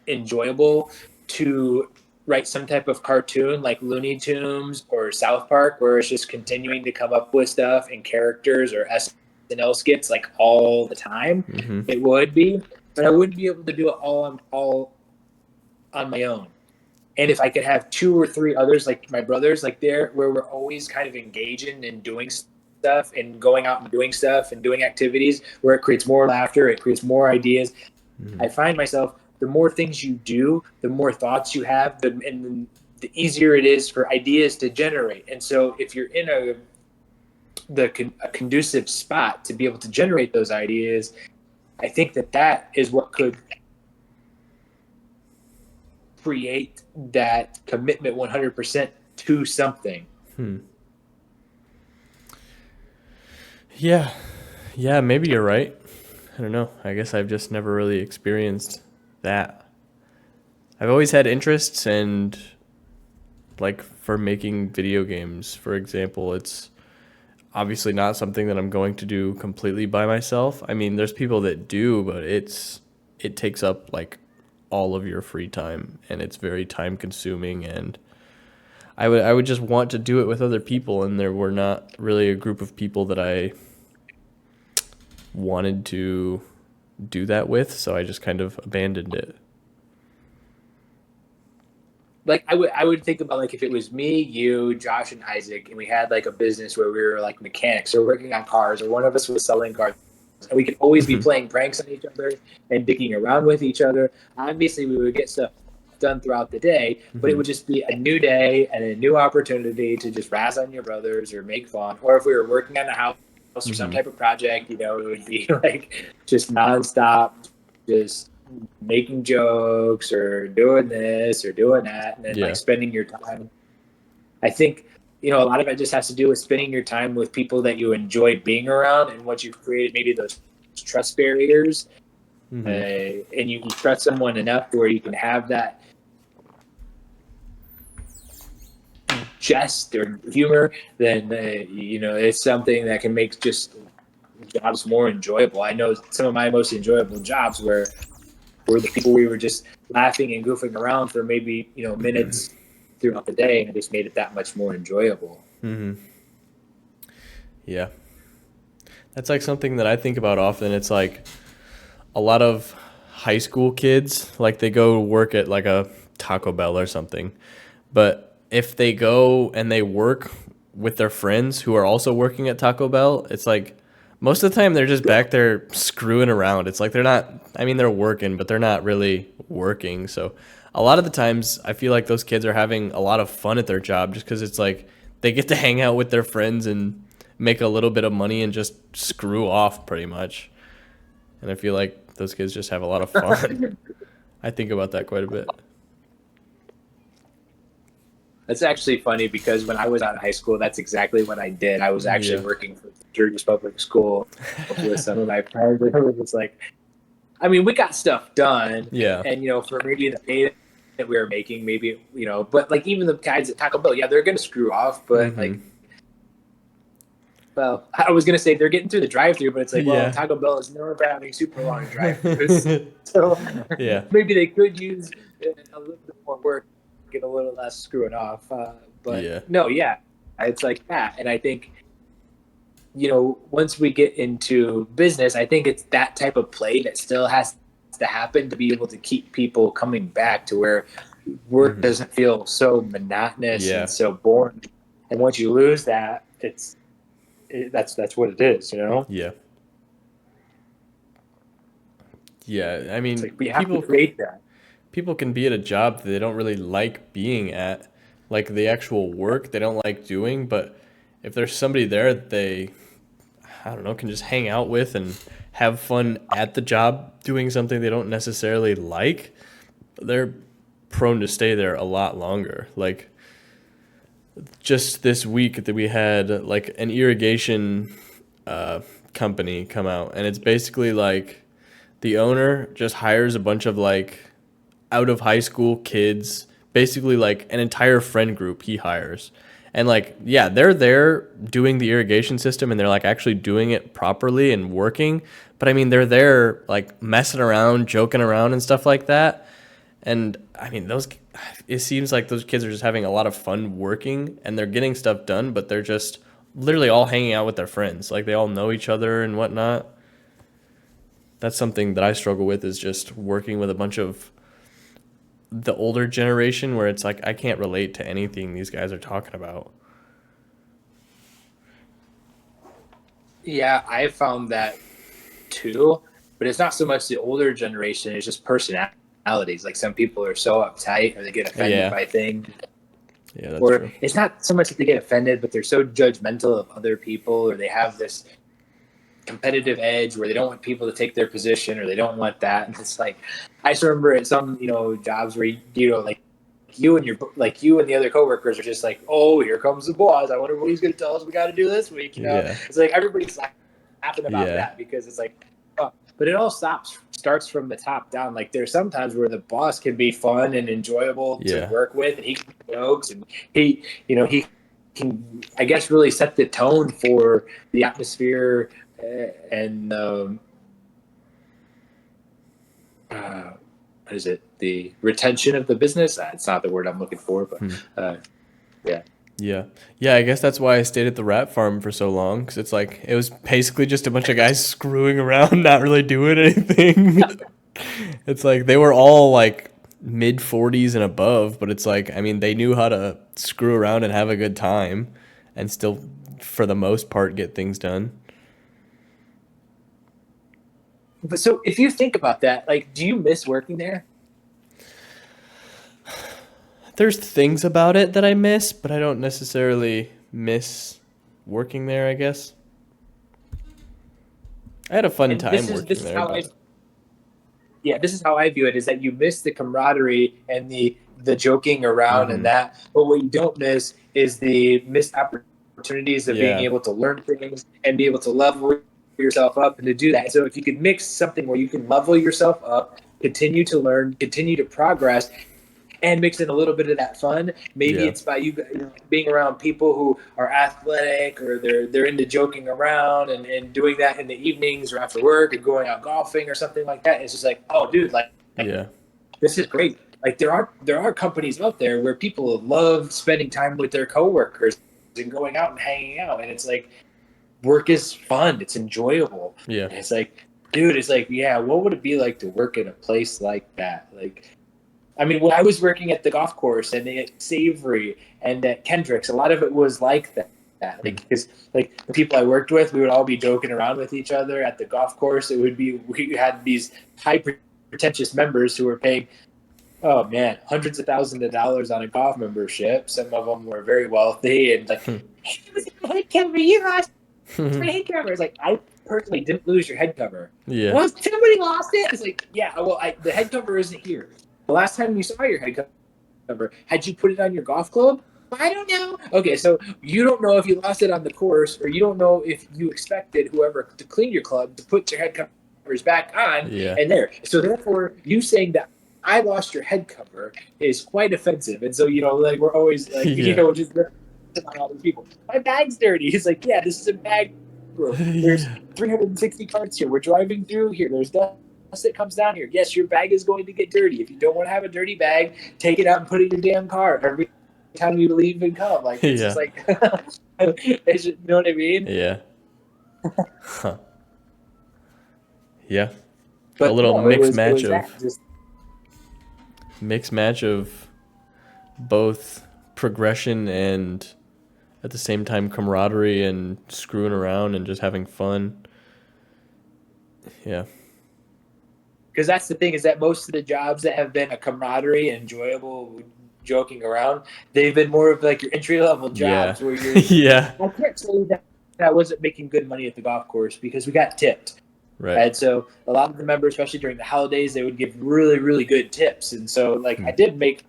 enjoyable to write some type of cartoon like Looney Tunes or South Park, where it's just continuing to come up with stuff and characters or SNL skits like all the time. Hmm. It would be, but I wouldn't be able to do it all on my own. And if I could have two or three others like my brothers, like there, where we're always kind of engaging and doing stuff and going out and doing stuff and doing activities where it creates more laughter, it creates more ideas. Hmm. I find myself, the more things you do, the more thoughts you have, and the easier it is for ideas to generate. And so if you're in a conducive spot to be able to generate those ideas, I think that is what could create that commitment 100% to something. Hmm. Yeah. Yeah, maybe you're right. I don't know. I guess I've just never really experienced that. I've always had interests and like for making video games, for example, it's obviously not something that I'm going to do completely by myself. I mean, there's people that do, but it takes up like all of your free time and it's very time consuming and I would just want to do it with other people and there were not really a group of people that I wanted to do that with, so I just kind of abandoned it. Like I would think about like if it was me, you, Josh, and Isaac, and we had like a business where we were like mechanics or working on cars, or one of us was selling cars, and we could always be playing pranks on each other and dicking around with each other. Obviously, we would get stuff done throughout the day, but it would just be a new day and a new opportunity to just razz on your brothers or make fun. Or if we were working on a house or some type of project, it would be like just nonstop, just making jokes or doing this or doing that, and then like Yeah. spending your time. I think a lot of it just has to do with spending your time with people that you enjoy being around, and once you've created maybe those trust barriers, and you can trust someone enough where you can have that jest or humor, then it's something that can make just jobs more enjoyable. I know some of my most enjoyable jobs were the people we were just laughing and goofing around for maybe minutes throughout the day, and it just made it that much more enjoyable. Yeah. That's like something that I think about often. It's like a lot of high school kids, like they go work at like a Taco Bell or something. But if they go and they work with their friends who are also working at Taco Bell, it's like most of the time they're just back there screwing around. It's like they're not, I mean, they're working, but they're not really working. So a lot of the times I feel like those kids are having a lot of fun at their job just because it's like they get to hang out with their friends and make a little bit of money and just screw off pretty much. And I feel like those kids just have a lot of fun. I think about that quite a bit. That's actually funny because when I was out of high school, that's exactly what I did. I was actually Yeah. working for Sturgis Public School with some of my friends. It was just like, I mean, we got stuff done, Yeah. and for maybe the pay that we were making, maybe but like even the guys at Taco Bell, yeah, they're gonna screw off, but like, well, I was gonna say they're getting through the drive-through, but it's like, well, Yeah. Taco Bell is known for having super long drive-throughs, so Yeah. maybe they could use a little bit more work, get a little less screwing off. But Yeah. no, yeah, it's like that, and I think once we get into business, I think it's that type of play that still has to happen to be able to keep people coming back to where work doesn't feel so monotonous Yeah. and so boring. And once you lose that, that's what it is, Yeah. Yeah. I It's mean, like we have to create that. people can be at a job that they don't really like being at, like the actual work they don't like doing, but if there's somebody there that they, I don't know, can just hang out with and have fun at the job doing something they don't necessarily like, they're prone to stay there a lot longer. Like just this week that we had like an irrigation company come out, and it's basically like the owner just hires a bunch of like out of high school kids, basically like an entire friend group he hires. And like, yeah, they're there doing the irrigation system and they're like actually doing it properly and working. But I mean, they're there like messing around, joking around and stuff like that. And I mean, it seems like those kids are just having a lot of fun working and they're getting stuff done, but they're just literally all hanging out with their friends. Like they all know each other and whatnot. That's something that I struggle with, is just working with a bunch of the older generation where it's like I can't relate to anything these guys are talking about. Yeah, I found that too, but it's not so much the older generation, it's just personalities. Like some people are so uptight or they get offended Yeah. by things. Yeah, that's Or true. it's not so much that they get offended, but they're so judgmental of other people, or they have this competitive edge where they don't want people to take their position, or they don't want that. And it's like, I just remember at some jobs where like you and the other coworkers are just like, oh, here comes the boss. I wonder what he's going to tell us we got to do this week. Yeah. It's like everybody's laughing about Yeah. that because it's like, but it all starts from the top down. Like there's sometimes where the boss can be fun and enjoyable to Yeah. work with, and he can make jokes, and he can, I guess, really set the tone for the atmosphere and what is it? The retention of the business. It's not the word I'm looking for, but yeah. Yeah. Yeah, I guess that's why I stayed at the rat farm for so long, because it's like it was basically just a bunch of guys screwing around, not really doing anything. It's like they were all like mid 40s and above, but it's like, I mean, they knew how to screw around and have a good time and still, for the most part, get things done. But so if you think about that, like, do you miss working there? There's things about it that I miss, but I don't necessarily miss working there, I guess. I had a fun And time this working is there, how I but this is how I view it, is that you miss the camaraderie and the joking around and hmm that, but what you don't miss is the missed opportunities of being yeah. able to learn things and be able to level yourself up and to do that. So if you could mix something where you can level yourself up, continue to learn, continue to progress, and mix in a little bit of that fun. Maybe Yeah. it's by being around people who are athletic, or they're into joking around and doing that in the evenings or after work and going out golfing or something like that. It's just like, oh, dude, like Yeah. this is great. Like there are companies out there where people love spending time with their coworkers and going out and hanging out, and it's like work is fun. It's enjoyable. Yeah. And it's like, dude, it's like, yeah, what would it be like to work in a place like that? Like, I mean, when I was working at the golf course and at Savory and at Kendrick's, a lot of it was like that. Like, because like the people I worked with, we would all be joking around with each other at the golf course. It would be, we had these high pretentious members who were paying, oh man, hundreds of thousands of dollars on a golf membership. Some of them were very wealthy and like, hey, it was a head cover. You lost my head cover. It's like, I personally didn't lose your head cover. Yeah. Well, somebody lost it. It's like, yeah, well, the head cover isn't here. The last time you saw your head cover, had you put it on your golf club? I don't know. Okay, so you don't know if you lost it on the course, or you don't know if you expected whoever to clean your club to put your head covers back on Yeah. and there. So therefore, you saying that I lost your head cover is quite offensive. And so, like, we're always like, Yeah. just on all these people. My bag's dirty. He's like, yeah, this is a bag room. There's Yeah. 360 carts here. We're driving through here. There's dust that comes down here. Yes, your bag is going to get dirty. If you don't want to have a dirty bag, take it out and put it in your damn car every time you leave and come. Like, it's Yeah. just like, it's just, you know what I mean? Yeah. Huh. Yeah. A But little no, it was that. Just mixed match of both progression and at the same time camaraderie and screwing around and just having fun. Yeah. because that's the thing, is that most of the jobs that have been a camaraderie, enjoyable, joking around, they've been more of like your entry level Yeah. jobs where you're. Yeah. I can't say that I wasn't making good money at the golf course because we got tipped. Right. And so a lot of the members, especially during the holidays, they would give really, really good tips. And so, like, I did make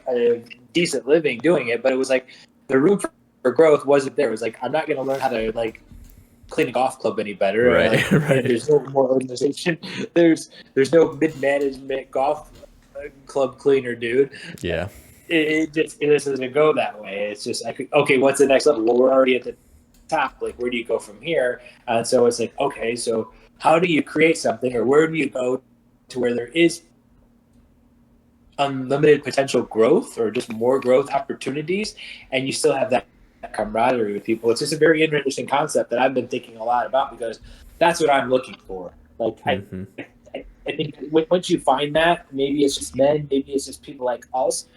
a decent living doing it, but it was like the room for growth wasn't there. It was like, I'm not going to learn how to, like, clean a golf club any better. Right. Like, Right. there's no more organization. There's no mid-management golf club cleaner, dude. Yeah. It just doesn't go that way. It's just like, okay, what's the next level? Well, we're already at the top. Like, where do you go from here? So it's like, okay, so how do you create something, or where do you go to where there is unlimited potential growth or just more growth opportunities, and you still have that camaraderie with people? It's just a very interesting concept that I've been thinking a lot about, because that's what I'm looking for. Like, Mm-hmm. I think once you find that, maybe it's just men, maybe it's just people like us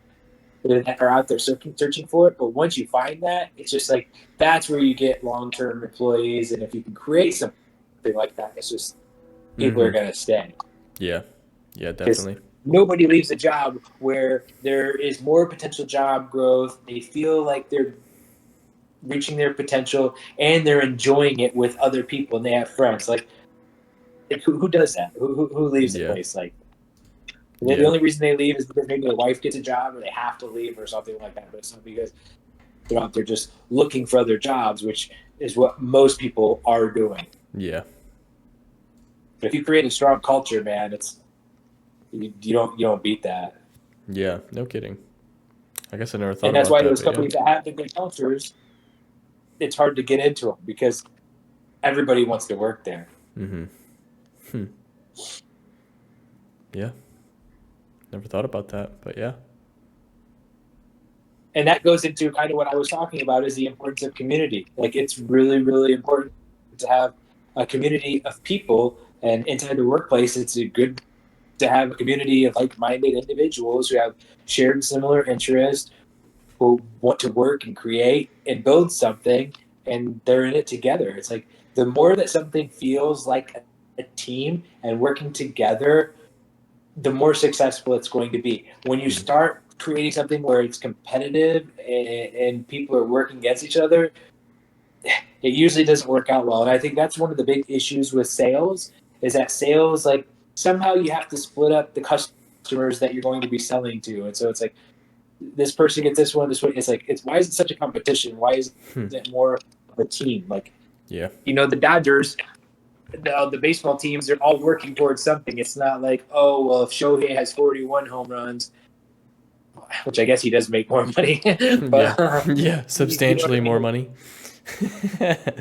that are out there searching for it. But once you find that, it's just like, that's where you get long-term employees. And if you can create something like that, it's just, people are Mm-hmm. going to stay. Yeah. Yeah, Because definitely. nobody leaves a job where there is more potential job growth. They feel like they're reaching their potential and they're enjoying it with other people and they have friends. Like who does that? Who leaves a Yeah. place like that? The Yeah. only reason they leave is because maybe their wife gets a job or they have to leave or something like that. But it's not because they're out there just looking for other jobs, which is what most people are doing. Yeah. But if you create a strong culture, man, you don't beat that. Yeah. No kidding. I guess I never thought And that's about why that, those but yeah. companies that have the good cultures, it's hard to get into them because everybody wants to work there. Mm-hmm. Hmm. Yeah. Never thought about that, but yeah. And that goes into kind of what I was talking about is the importance of community. Like it's really, really important to have a community of people. And inside the workplace, it's a good to have a community of like-minded individuals who have shared similar interests, who want to work and create and build something, and they're in it together. It's like the more that something feels like a team and working together, the more successful it's going to be. When you Mm-hmm. start creating something where it's competitive and people are working against each other, it usually doesn't work out well. And I think that's one of the big issues with sales is that sales, like somehow you have to split up the customers that you're going to be selling to. And so it's like this person gets this one, this one. It's like, it's why is it such a competition? Why is it more of a team? Like, Yeah. the Dodgers, the baseball teams, they're all working towards something. It's not like, oh, well, if Shohei has 41 home runs, which I guess he does make more money, Yeah. but Yeah. you know what Substantially I more mean? money.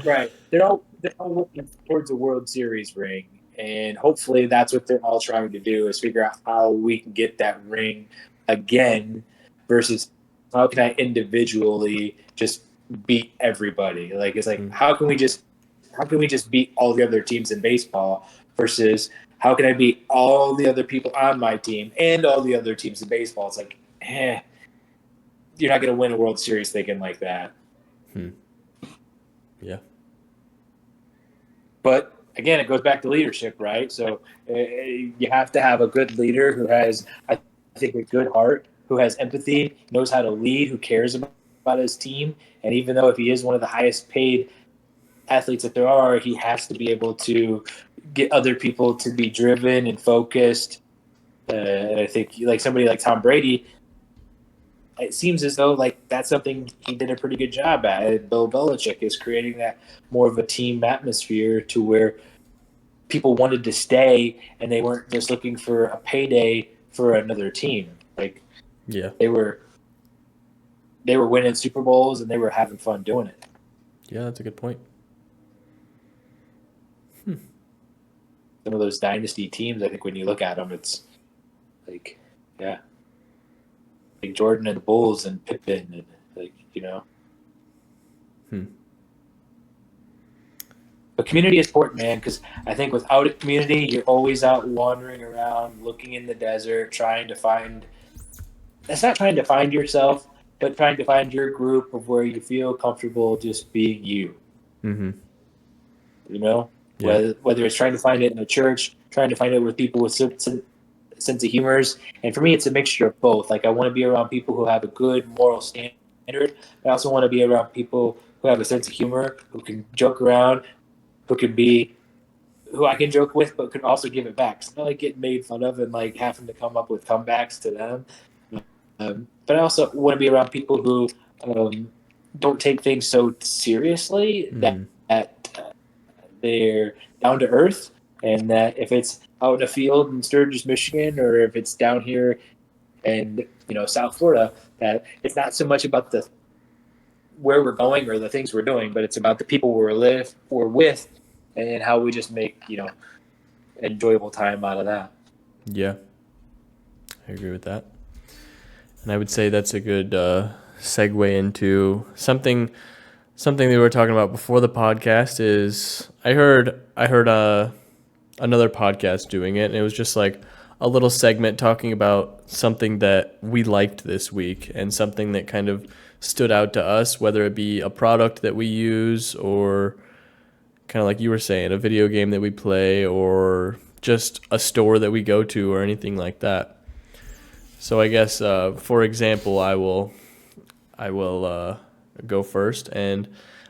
Right. They're all working towards a World Series ring, and hopefully that's what they're all trying to do is figure out how we can get that ring again, versus how can I individually just beat everybody? Like it's like Mm. how can we just beat all the other teams in baseball versus how can I beat all the other people on my team and all the other teams in baseball? It's like, you're not going to win a World Series thinking like that. Hmm. Yeah. But again, it goes back to leadership, right? So you have to have a good leader who has, I think, a good heart, who has empathy, knows how to lead, who cares about his team. And even though if he is one of the highest paid athletes that there are, he has to be able to get other people to be driven and focused. And I think like somebody like Tom Brady, it seems as though like that's something he did a pretty good job at. Bill Belichick is creating that more of a team atmosphere to where people wanted to stay and they weren't just looking for a payday for another team. Like Yeah. they were they were winning Super Bowls and they were having fun doing it. Yeah. That's a good point. Hmm. Some of those dynasty teams, I think when you look at them, it's like, yeah, like Jordan and the Bulls and Pippen and like. Hmm. But community is important, man, because I think without a community, you're always out wandering around, looking in the desert, trying to find. That's not trying to find yourself, but trying to find your group of where you feel comfortable just being you. Mm-hmm. You know, Yeah. whether it's trying to find it in a church, trying to find it with people with sense of humors, and for me, it's a mixture of both. Like I want to be around people who have a good moral standard, but I also want to be around people who have a sense of humor, who can joke around, who can be who I can joke with, but can also give it back. It's not like getting made fun of and like having to come up with comebacks to them. But I also want to be around people who don't take things so seriously that, Mm. that they're down to earth, and that if it's out in a field in Sturgis, Michigan, or if it's down here in South Florida, that it's not so much about the where we're going or the things we're doing, but it's about the people we're with, and how we just make enjoyable time out of that. Yeah. I agree with that. And I would say that's a good segue into something that we were talking about before the podcast. Is I heard another podcast doing it, and it was just like a little segment talking about something that we liked this week and something that kind of stood out to us, whether it be a product that we use or kind of like you were saying, a video game that we play or just a store that we go to or anything like that. So I guess, for example, I will go first, and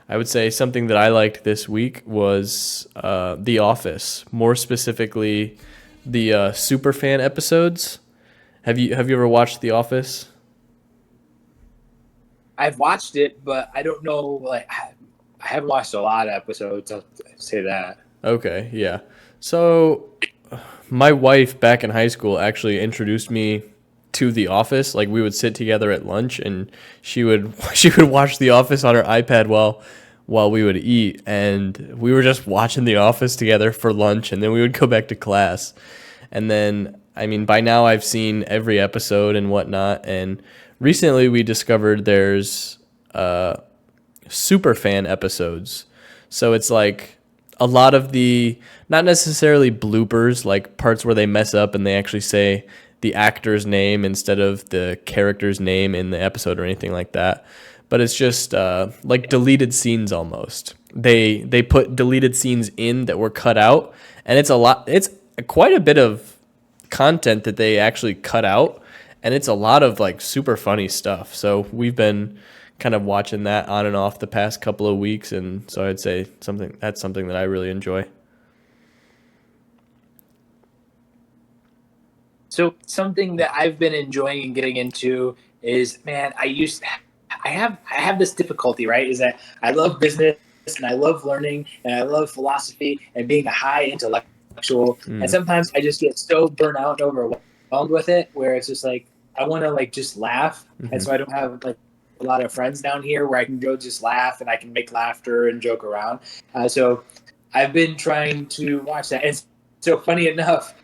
I would say something that I liked this week was The Office, more specifically the Superfan episodes. Have you ever watched The Office? I've watched it, but I don't know. Like, I haven't watched a lot of episodes. I'll say that. Okay, yeah. So my wife back in high school actually introduced me to The Office. Like we would sit together at lunch, and she would she would watch The Office on her iPad while we would eat, and we were just watching The Office together for lunch, and then we would go back to class. And then, I mean, by now I've seen every episode and whatnot. And recently we discovered there's super fan episodes. So it's like a lot of the, not necessarily bloopers, like parts where they mess up and they actually say the actor's name instead of the character's name in the episode or anything like that. But it's just like deleted scenes almost. They put deleted scenes in that were cut out, and it's a lot. It's quite a bit of content that they actually cut out, and it's a lot of like super funny stuff. So we've been kind of watching that on and off the past couple of weeks, and so I'd say something that I really enjoy. So something that I've been enjoying and getting into is, man, I have this difficulty, right? Is that I love business and I love learning and I love philosophy and being a high intellectual. And Mm. sometimes I just get so burnt out and overwhelmed with it where it's just like I want to like just laugh. And Hmm. so I don't have like a lot of friends down here where I can go just laugh and I can make laughter and joke around. So I've been trying to watch that. And so funny enough,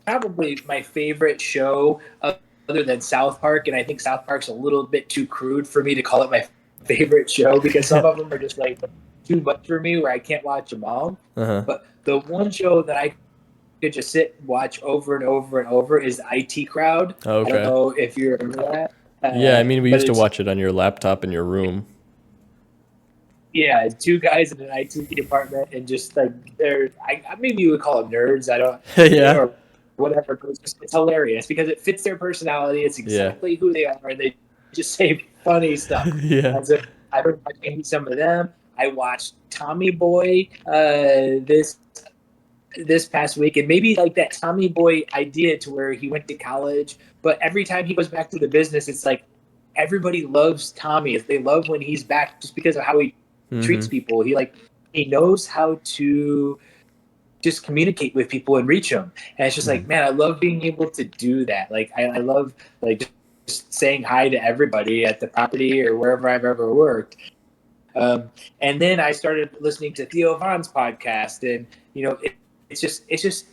probably my favorite show other than South Park, and I think South Park's a little bit too crude for me to call it my favorite show because some of them are just like too much for me where I can't watch them all. Uh-huh. But the one show that I could just sit and watch over and over and over is the IT Crowd. I don't Okay. know if you remember that, Yeah, I mean, we but used to it's watch it on your laptop in your room. yeah, two guys in an IT department, and just like maybe you would call them nerds. I don't, Yeah. or whatever. But it's hilarious because it fits their personality. It's Yeah. exactly who they are, and they just say funny stuff. Yeah. And so I've been watching some of them. I watched Tommy Boy this past week, and maybe like that Tommy Boy idea to where he went to college, but every time he goes back to the business, it's like everybody loves Tommy. They love when he's back just because of how he treats Hmm. people. He knows how to just communicate with people and reach them. And it's just Hmm. like, man, I love being able to do that. Like I love like just saying hi to everybody at the property or wherever I've ever worked. And then I started listening to Theo Vaughn's podcast, and it's just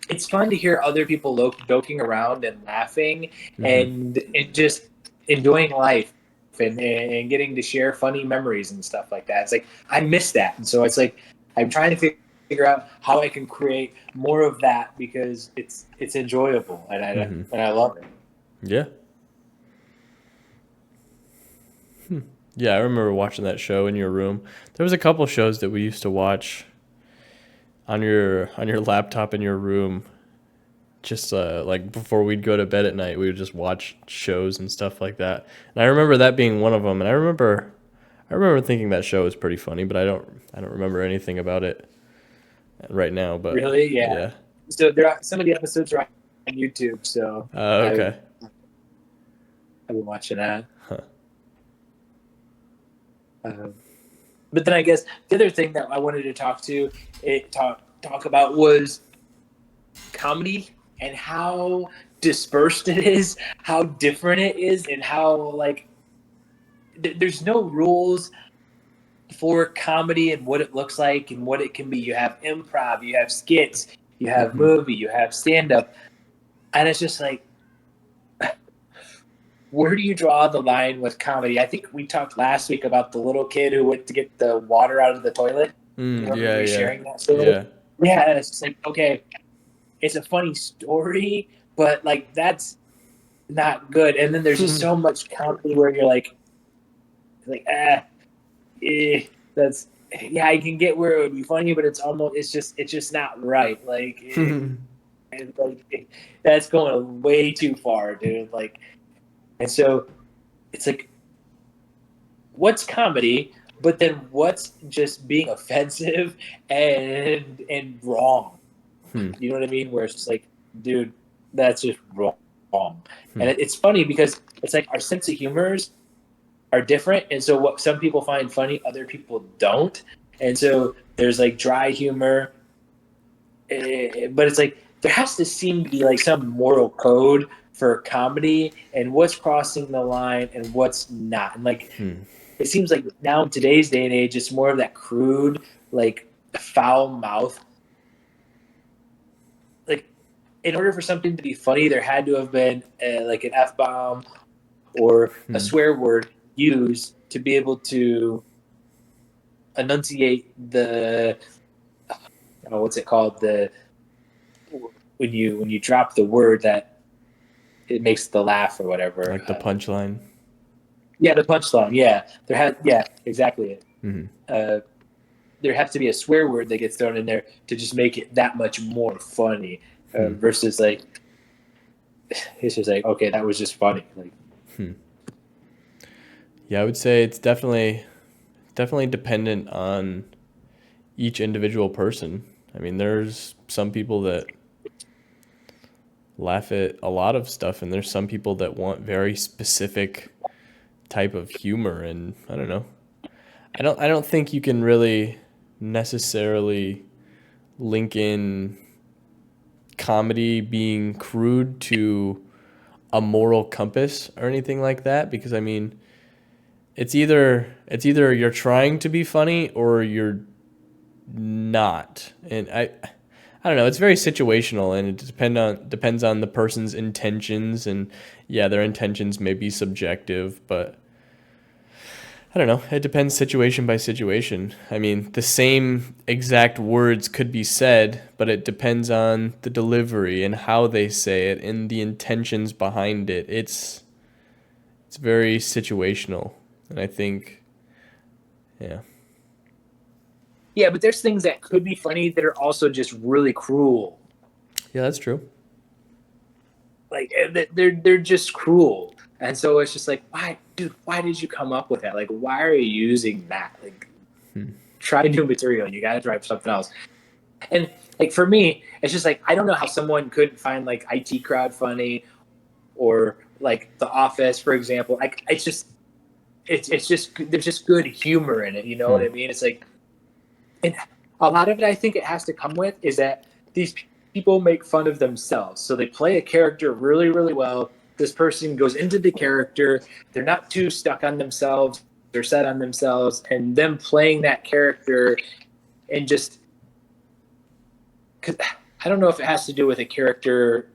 it's fun to hear other people joking around and laughing Hmm. and just enjoying life and getting to share funny memories and stuff like that. It's like I miss that, and so it's like I'm trying to figure out how I can create more of that because it's enjoyable Hmm. and I love it. Yeah. Yeah, I remember watching that show in your room. There was a couple shows that we used to watch on your laptop in your room. Just like before we'd go to bed at night, we would just watch shows and stuff like that. And I remember that being one of them. And I remember thinking that show was pretty funny, but I don't remember anything about it right now. But Really, yeah. yeah. So there are some of the episodes are on YouTube, so I've Okay. I've been watching that. Huh. Um, but then I guess the other thing that I wanted to talk about was comedy and how dispersed it is, how different it is, and how like there's no rules for comedy and what it looks like and what it can be. You have improv, you have skits, you have Hmm. movie, you have stand up, and it's just like where do you draw the line with comedy? I think we talked last week about the little kid who went to get the water out of the toilet. Do you remember Yeah. me Yeah. sharing that story? Yeah. Yeah, it's just like okay, it's a funny story, but like that's not good. And then there's just so much comedy where you're like that's yeah, I can get where it would be funny, but it's just not right. That's going way too far, dude. Like, and so it's like, what's comedy? But then what's just being offensive and wrong? Hmm. You know what I mean? Where it's just like, dude, that's just wrong. Hmm. And it's funny because it's like our sense of humors are different, and so what some people find funny, other people don't. And so there's like dry humor, but it's like there has to seem to be like some moral code for comedy and what's crossing the line and what's not. And like it seems like now in today's day and age, it's more of that crude, like foul mouth. Like in order for something to be funny, there had to have been like an F bomb or a swear word used to be able to enunciate the what's it called, the when you drop the word that it makes the laugh or whatever. Like the punchline. Yeah, the punchline. Yeah, exactly it. There has to be a swear word that gets thrown in there to just make it that much more funny, versus like it's just like, okay, that was just funny. Like, Yeah, I would say it's definitely dependent on each individual person. I mean, there's some people that laugh at a lot of stuff, and there's some people that want very specific type of humor, and I don't know. I don't think you can really necessarily link in comedy being crude to a moral compass or anything like that, because I mean, it's either you're trying to be funny or you're not. And I don't know, it's very situational, and it depends on the person's intentions, and yeah, their intentions may be subjective, but I don't know, it depends situation by situation. I mean, the same exact words could be said, but it depends on the delivery and how they say it and the intentions behind it. It's very situational, and I think yeah. yeah, but there's things that could be funny that are also just really cruel. Yeah, that's true. Like they're just cruel, and so it's just like, why, dude? Why did you come up with that? Like, why are you using that? Like, try new material. You got to try something else. And like for me, it's just like I don't know how someone could find like IT Crowd funny, or like The Office, for example. Like it's just there's just good humor in it. You know what I mean? It's like, and a lot of it I think it has to come with is that these people make fun of themselves. So they play a character really, really well. This person goes into the character. They're not too stuck on themselves. They're set on themselves, and them playing that character, and just, cause I don't know if it has to do with a character.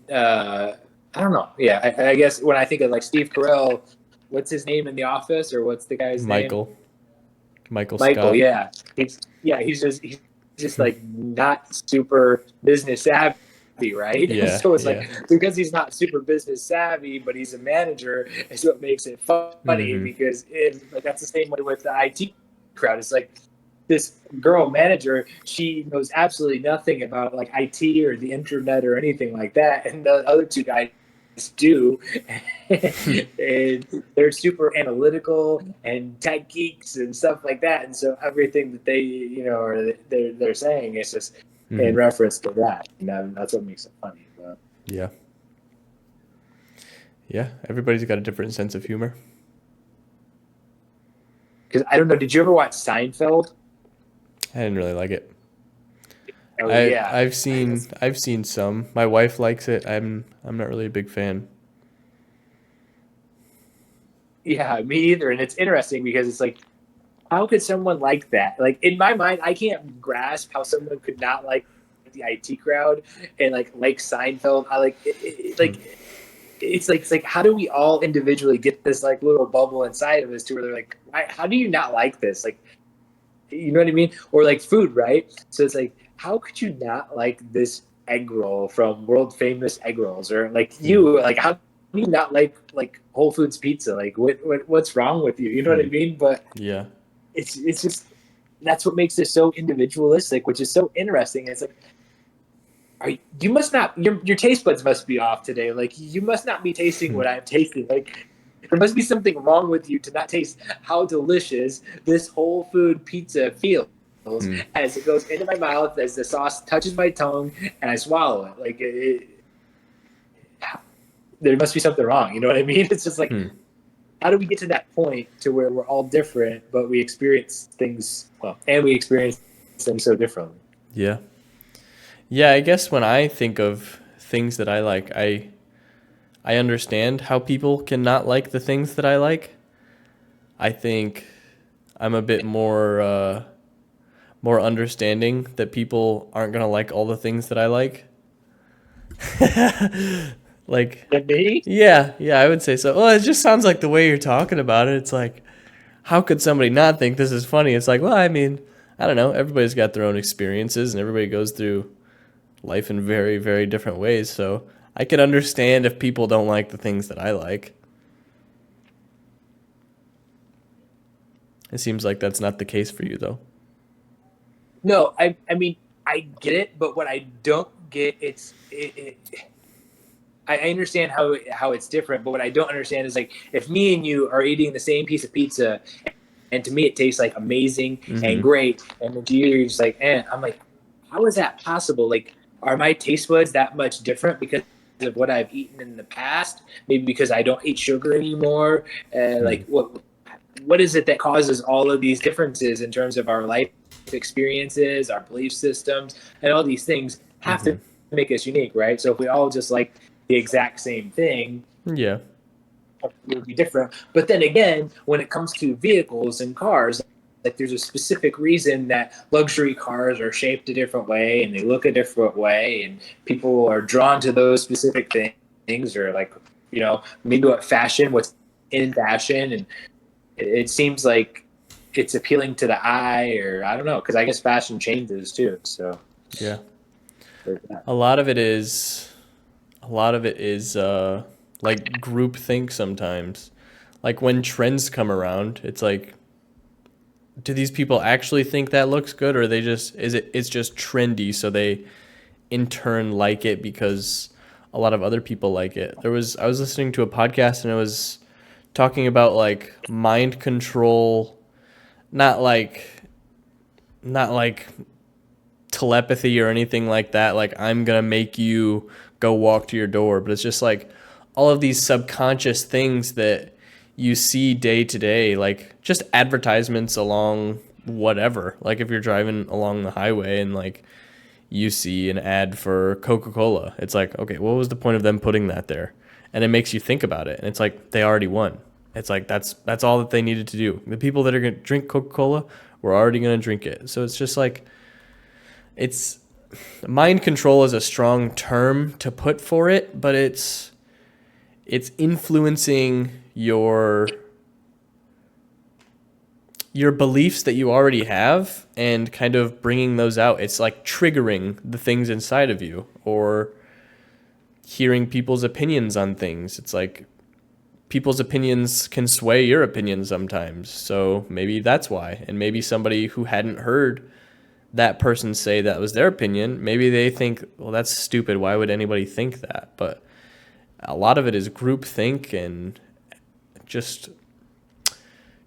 I don't know. Yeah, I guess when I think of like Steve Carell, what's his name in The Office, or what's the guy's name? Michael Michael. Scott. Yeah, he's just like not super business savvy, right? And Yeah, so it's yeah. like, because he's not super business savvy, but he's a manager, is what makes it funny. Because like, that's the same way with the IT Crowd. It's like this girl manager, she knows absolutely nothing about like IT or the internet or anything like that, and the other two guys do. And they're super analytical and tech geeks and stuff like that, and so everything that they, or they're saying is just in reference to that. That's what makes it funny. But Yeah. Yeah, everybody's got a different sense of humor. because I don't know, did you ever watch Seinfeld? I didn't really like it. Oh yeah. I've seen some. My wife likes it. I'm not really a big fan. Yeah, me either. And it's interesting because it's like, how could someone like that? Like in my mind, I can't grasp how someone could not like the IT Crowd and like Seinfeld. I like like it's like how do we all individually get this like little bubble inside of us to where they're like, how do you not like this? Like, you know what I mean? Or like food, right? So it's like, how could you not like this egg roll from world famous egg rolls? Or like you, like how do you not like Whole Foods pizza? Like what's wrong with you? You know what I mean? But Yeah. it's just, that's what makes it so individualistic, which is so interesting. It's like, you must not, your taste buds must be off today. Like you must not be tasting what I'm tasting. Like there must be something wrong with you to not taste how delicious this whole food pizza feels as it goes into my mouth, as the sauce touches my tongue, and I swallow it. Like there must be something wrong. You know what I mean? It's just like, how do we get to that point to where we're all different, but we experience things well, and we experience things so differently? Yeah. Yeah, I guess when I think of things that I like, I understand how people cannot like the things that I like. I think I'm a bit more understanding that people aren't gonna like all the things that I like. Like, And me? yeah, I would say so. Well, it just sounds like the way you're talking about it. It's like, how could somebody not think this is funny? It's like, well, I mean, I don't know. Everybody's got their own experiences, and everybody goes through life in very, very different ways. So I can understand if people don't like the things that I like. It seems like that's not the case for you, though. No, I mean I get it, but what I don't get I understand how it's different, but what I don't understand is like if me and you are eating the same piece of pizza, and to me it tastes like amazing and Mm-hmm. great, and then to you you're just like, I'm like, how is that possible? Like, are my taste buds that much different because of what I've eaten in the past? Maybe because I don't eat sugar anymore. Like, what is it that causes all of these differences in terms of our life experiences, our belief systems, and all these things have Mm-hmm. to make us unique, right? So if we all just like the exact same thing, Yeah. it would be different. But then again, when it comes to vehicles and cars, like there's a specific reason that luxury cars are shaped a different way and they look a different way, and people are drawn to those specific things, or like, maybe what fashion, what's in fashion, and it seems like it's appealing to the eye, or I don't know, because I guess fashion changes too. So Yeah. there's that. A lot of it is like group think sometimes. Like when trends come around, it's like, do these people actually think that looks good, or it's just trendy, so they in turn like it because a lot of other people like it. I was listening to a podcast and it was talking about like mind control, not like not like telepathy or anything like that. Like, I'm gonna make you go walk to your door, but it's just like all of these subconscious things that you see day to day, like just advertisements along whatever. Like if you're driving along the highway and like you see an ad for Coca-Cola, it's like, okay, what was the point of them putting that there? And it makes you think about it, and it's like they already won. It's like that's all that they needed to do. The people that are gonna drink Coca-Cola were already gonna drink it. So it's just like, it's mind control is a strong term to put for it, but it's influencing your beliefs that you already have and kind of bringing those out. It's like triggering the things inside of you, or hearing people's opinions on things. It's like people's opinions can sway your opinion sometimes. So maybe that's why. And maybe somebody who hadn't heard that person say that was their opinion, maybe they think, well, that's stupid. Why would anybody think that? But a lot of it is group think and just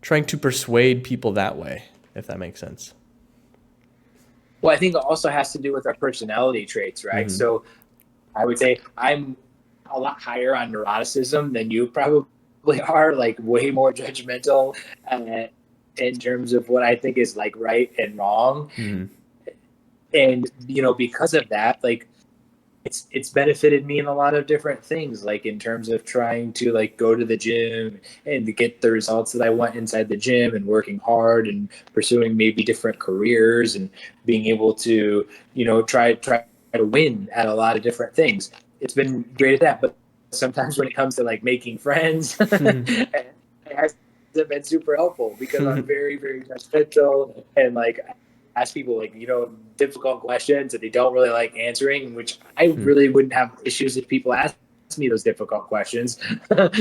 trying to persuade people that way, if that makes sense. Well, I think it also has to do with our personality traits, right? Mm-hmm. So I would say I'm a lot higher on neuroticism than you probably are, like way more judgmental in terms of what I think is like right and wrong. Mm-hmm. And because of that, like it's benefited me in a lot of different things, like in terms of trying to like go to the gym and to get the results that I want inside the gym, and working hard and pursuing maybe different careers, and being able to try to win at a lot of different things. It's been great at that, but sometimes when it comes to like making friends, it hasn't been super helpful because I'm very, very judgmental, and like ask people like difficult questions that they don't really like answering, which I really wouldn't have issues if people asked me those difficult questions. But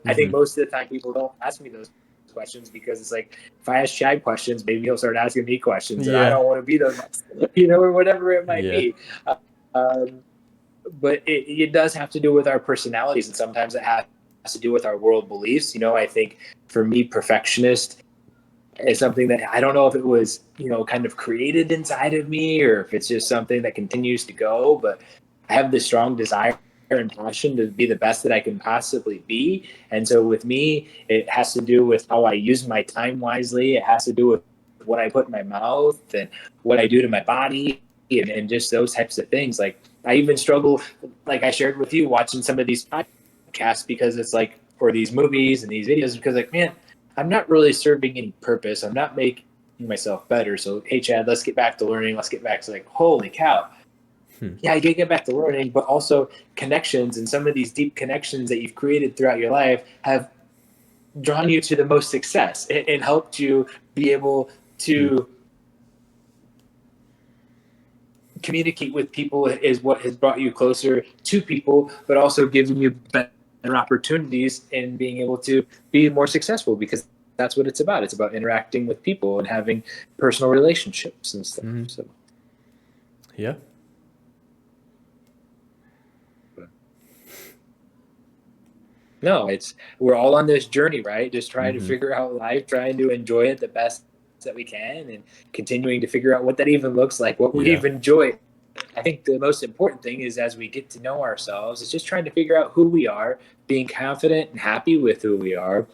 I think Mm-hmm. most of the time people don't ask me those questions because it's like, if I ask Chad questions, maybe he'll start asking me questions, and I Yeah. don't want to be those, or whatever it might Yeah. be. Um, but it does have to do with our personalities, and sometimes it has to do with our world beliefs. I think for me, perfectionist is something that I don't know if it was, kind of created inside of me, or if it's just something that continues to go. But I have this strong desire and passion to be the best that I can possibly be. And so with me, it has to do with how I use my time wisely. It has to do with what I put in my mouth and what I do to my body and just those types of things. Like I even struggle, like I shared with you, watching some of these podcasts because it's like, or these movies and these videos, because like, man, I'm not really serving any purpose. I'm not making myself better. So, hey, Chad, let's get back to learning. Let's get back to like, holy cow. Yeah, I did get back to learning, but also connections, and some of these deep connections that you've created throughout your life have drawn you to the most success and helped you be able to communicate with people is what has brought you closer to people, but also given you better opportunities in being able to be more successful, because that's what it's about. It's about interacting with people and having personal relationships and stuff. So yeah. no, we're all on this journey, right? Just trying to figure out life, trying to enjoy it the best that we can, and continuing to figure out what that even looks like, what we even enjoy. I think the most important thing is, as we get to know ourselves, is just trying to figure out who we are, being confident and happy with who we are.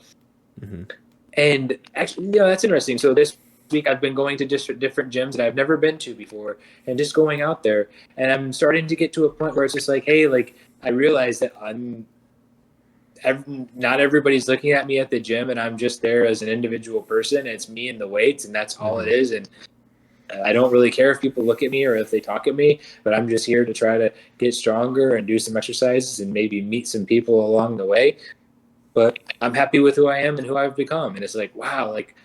And actually, that's interesting. So this week I've been going to different gyms that I've never been to before, and just going out there, and I'm starting to get to a point where it's just like, hey, like I realize that not everybody's looking at me at the gym, and I'm just there as an individual person. It's me and the weights, and that's all it is. And I don't really care if people look at me or if they talk at me, but I'm just here to try to get stronger and do some exercises and maybe meet some people along the way. But I'm happy with who I am and who I've become. And it's like, wow, like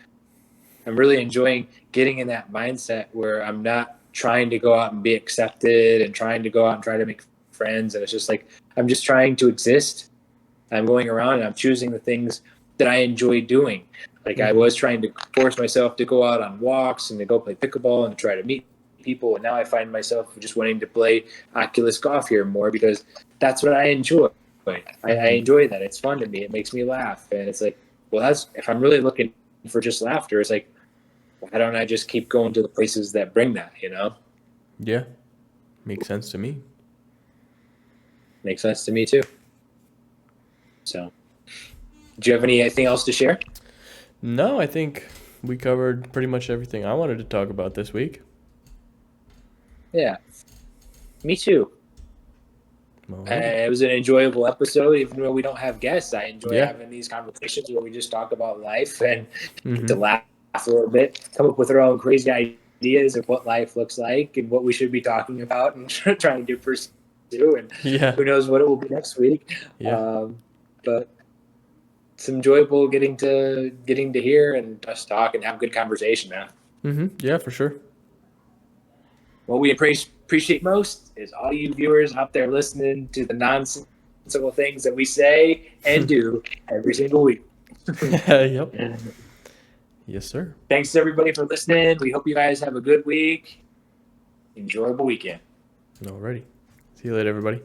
I'm really enjoying getting in that mindset where I'm not trying to go out and be accepted and trying to go out and try to make friends. And it's just like, I'm just trying to exist. I'm going around and I'm choosing the things that I enjoy doing. Like I was trying to force myself to go out on walks and to go play pickleball and to try to meet people. And now I find myself just wanting to play Oculus golf here more because that's what I enjoy. I enjoy that. It's fun to me. It makes me laugh. And it's like, well, if I'm really looking for just laughter, it's like, why don't I just keep going to the places that bring that, Yeah. Makes sense to me. Makes sense to me too. So, do you have anything else to share? No, I think we covered pretty much everything I wanted to talk about this week. Yeah, me too. It was an enjoyable episode, even though we don't have guests. I enjoy having these conversations where we just talk about life and get to laugh a little bit, come up with our own crazy ideas of what life looks like and what we should be talking about and trying to pursue. And who knows what it will be next week. But it's enjoyable getting to hear and just talk and have good conversation, man. Yeah, for sure. What we appreciate most is all you viewers out there listening to the nonsensical things that we say and do every single week. Yep. Yes, sir. Thanks everybody for listening. We hope you guys have a good week. Enjoyable weekend. Alrighty. See you later, everybody.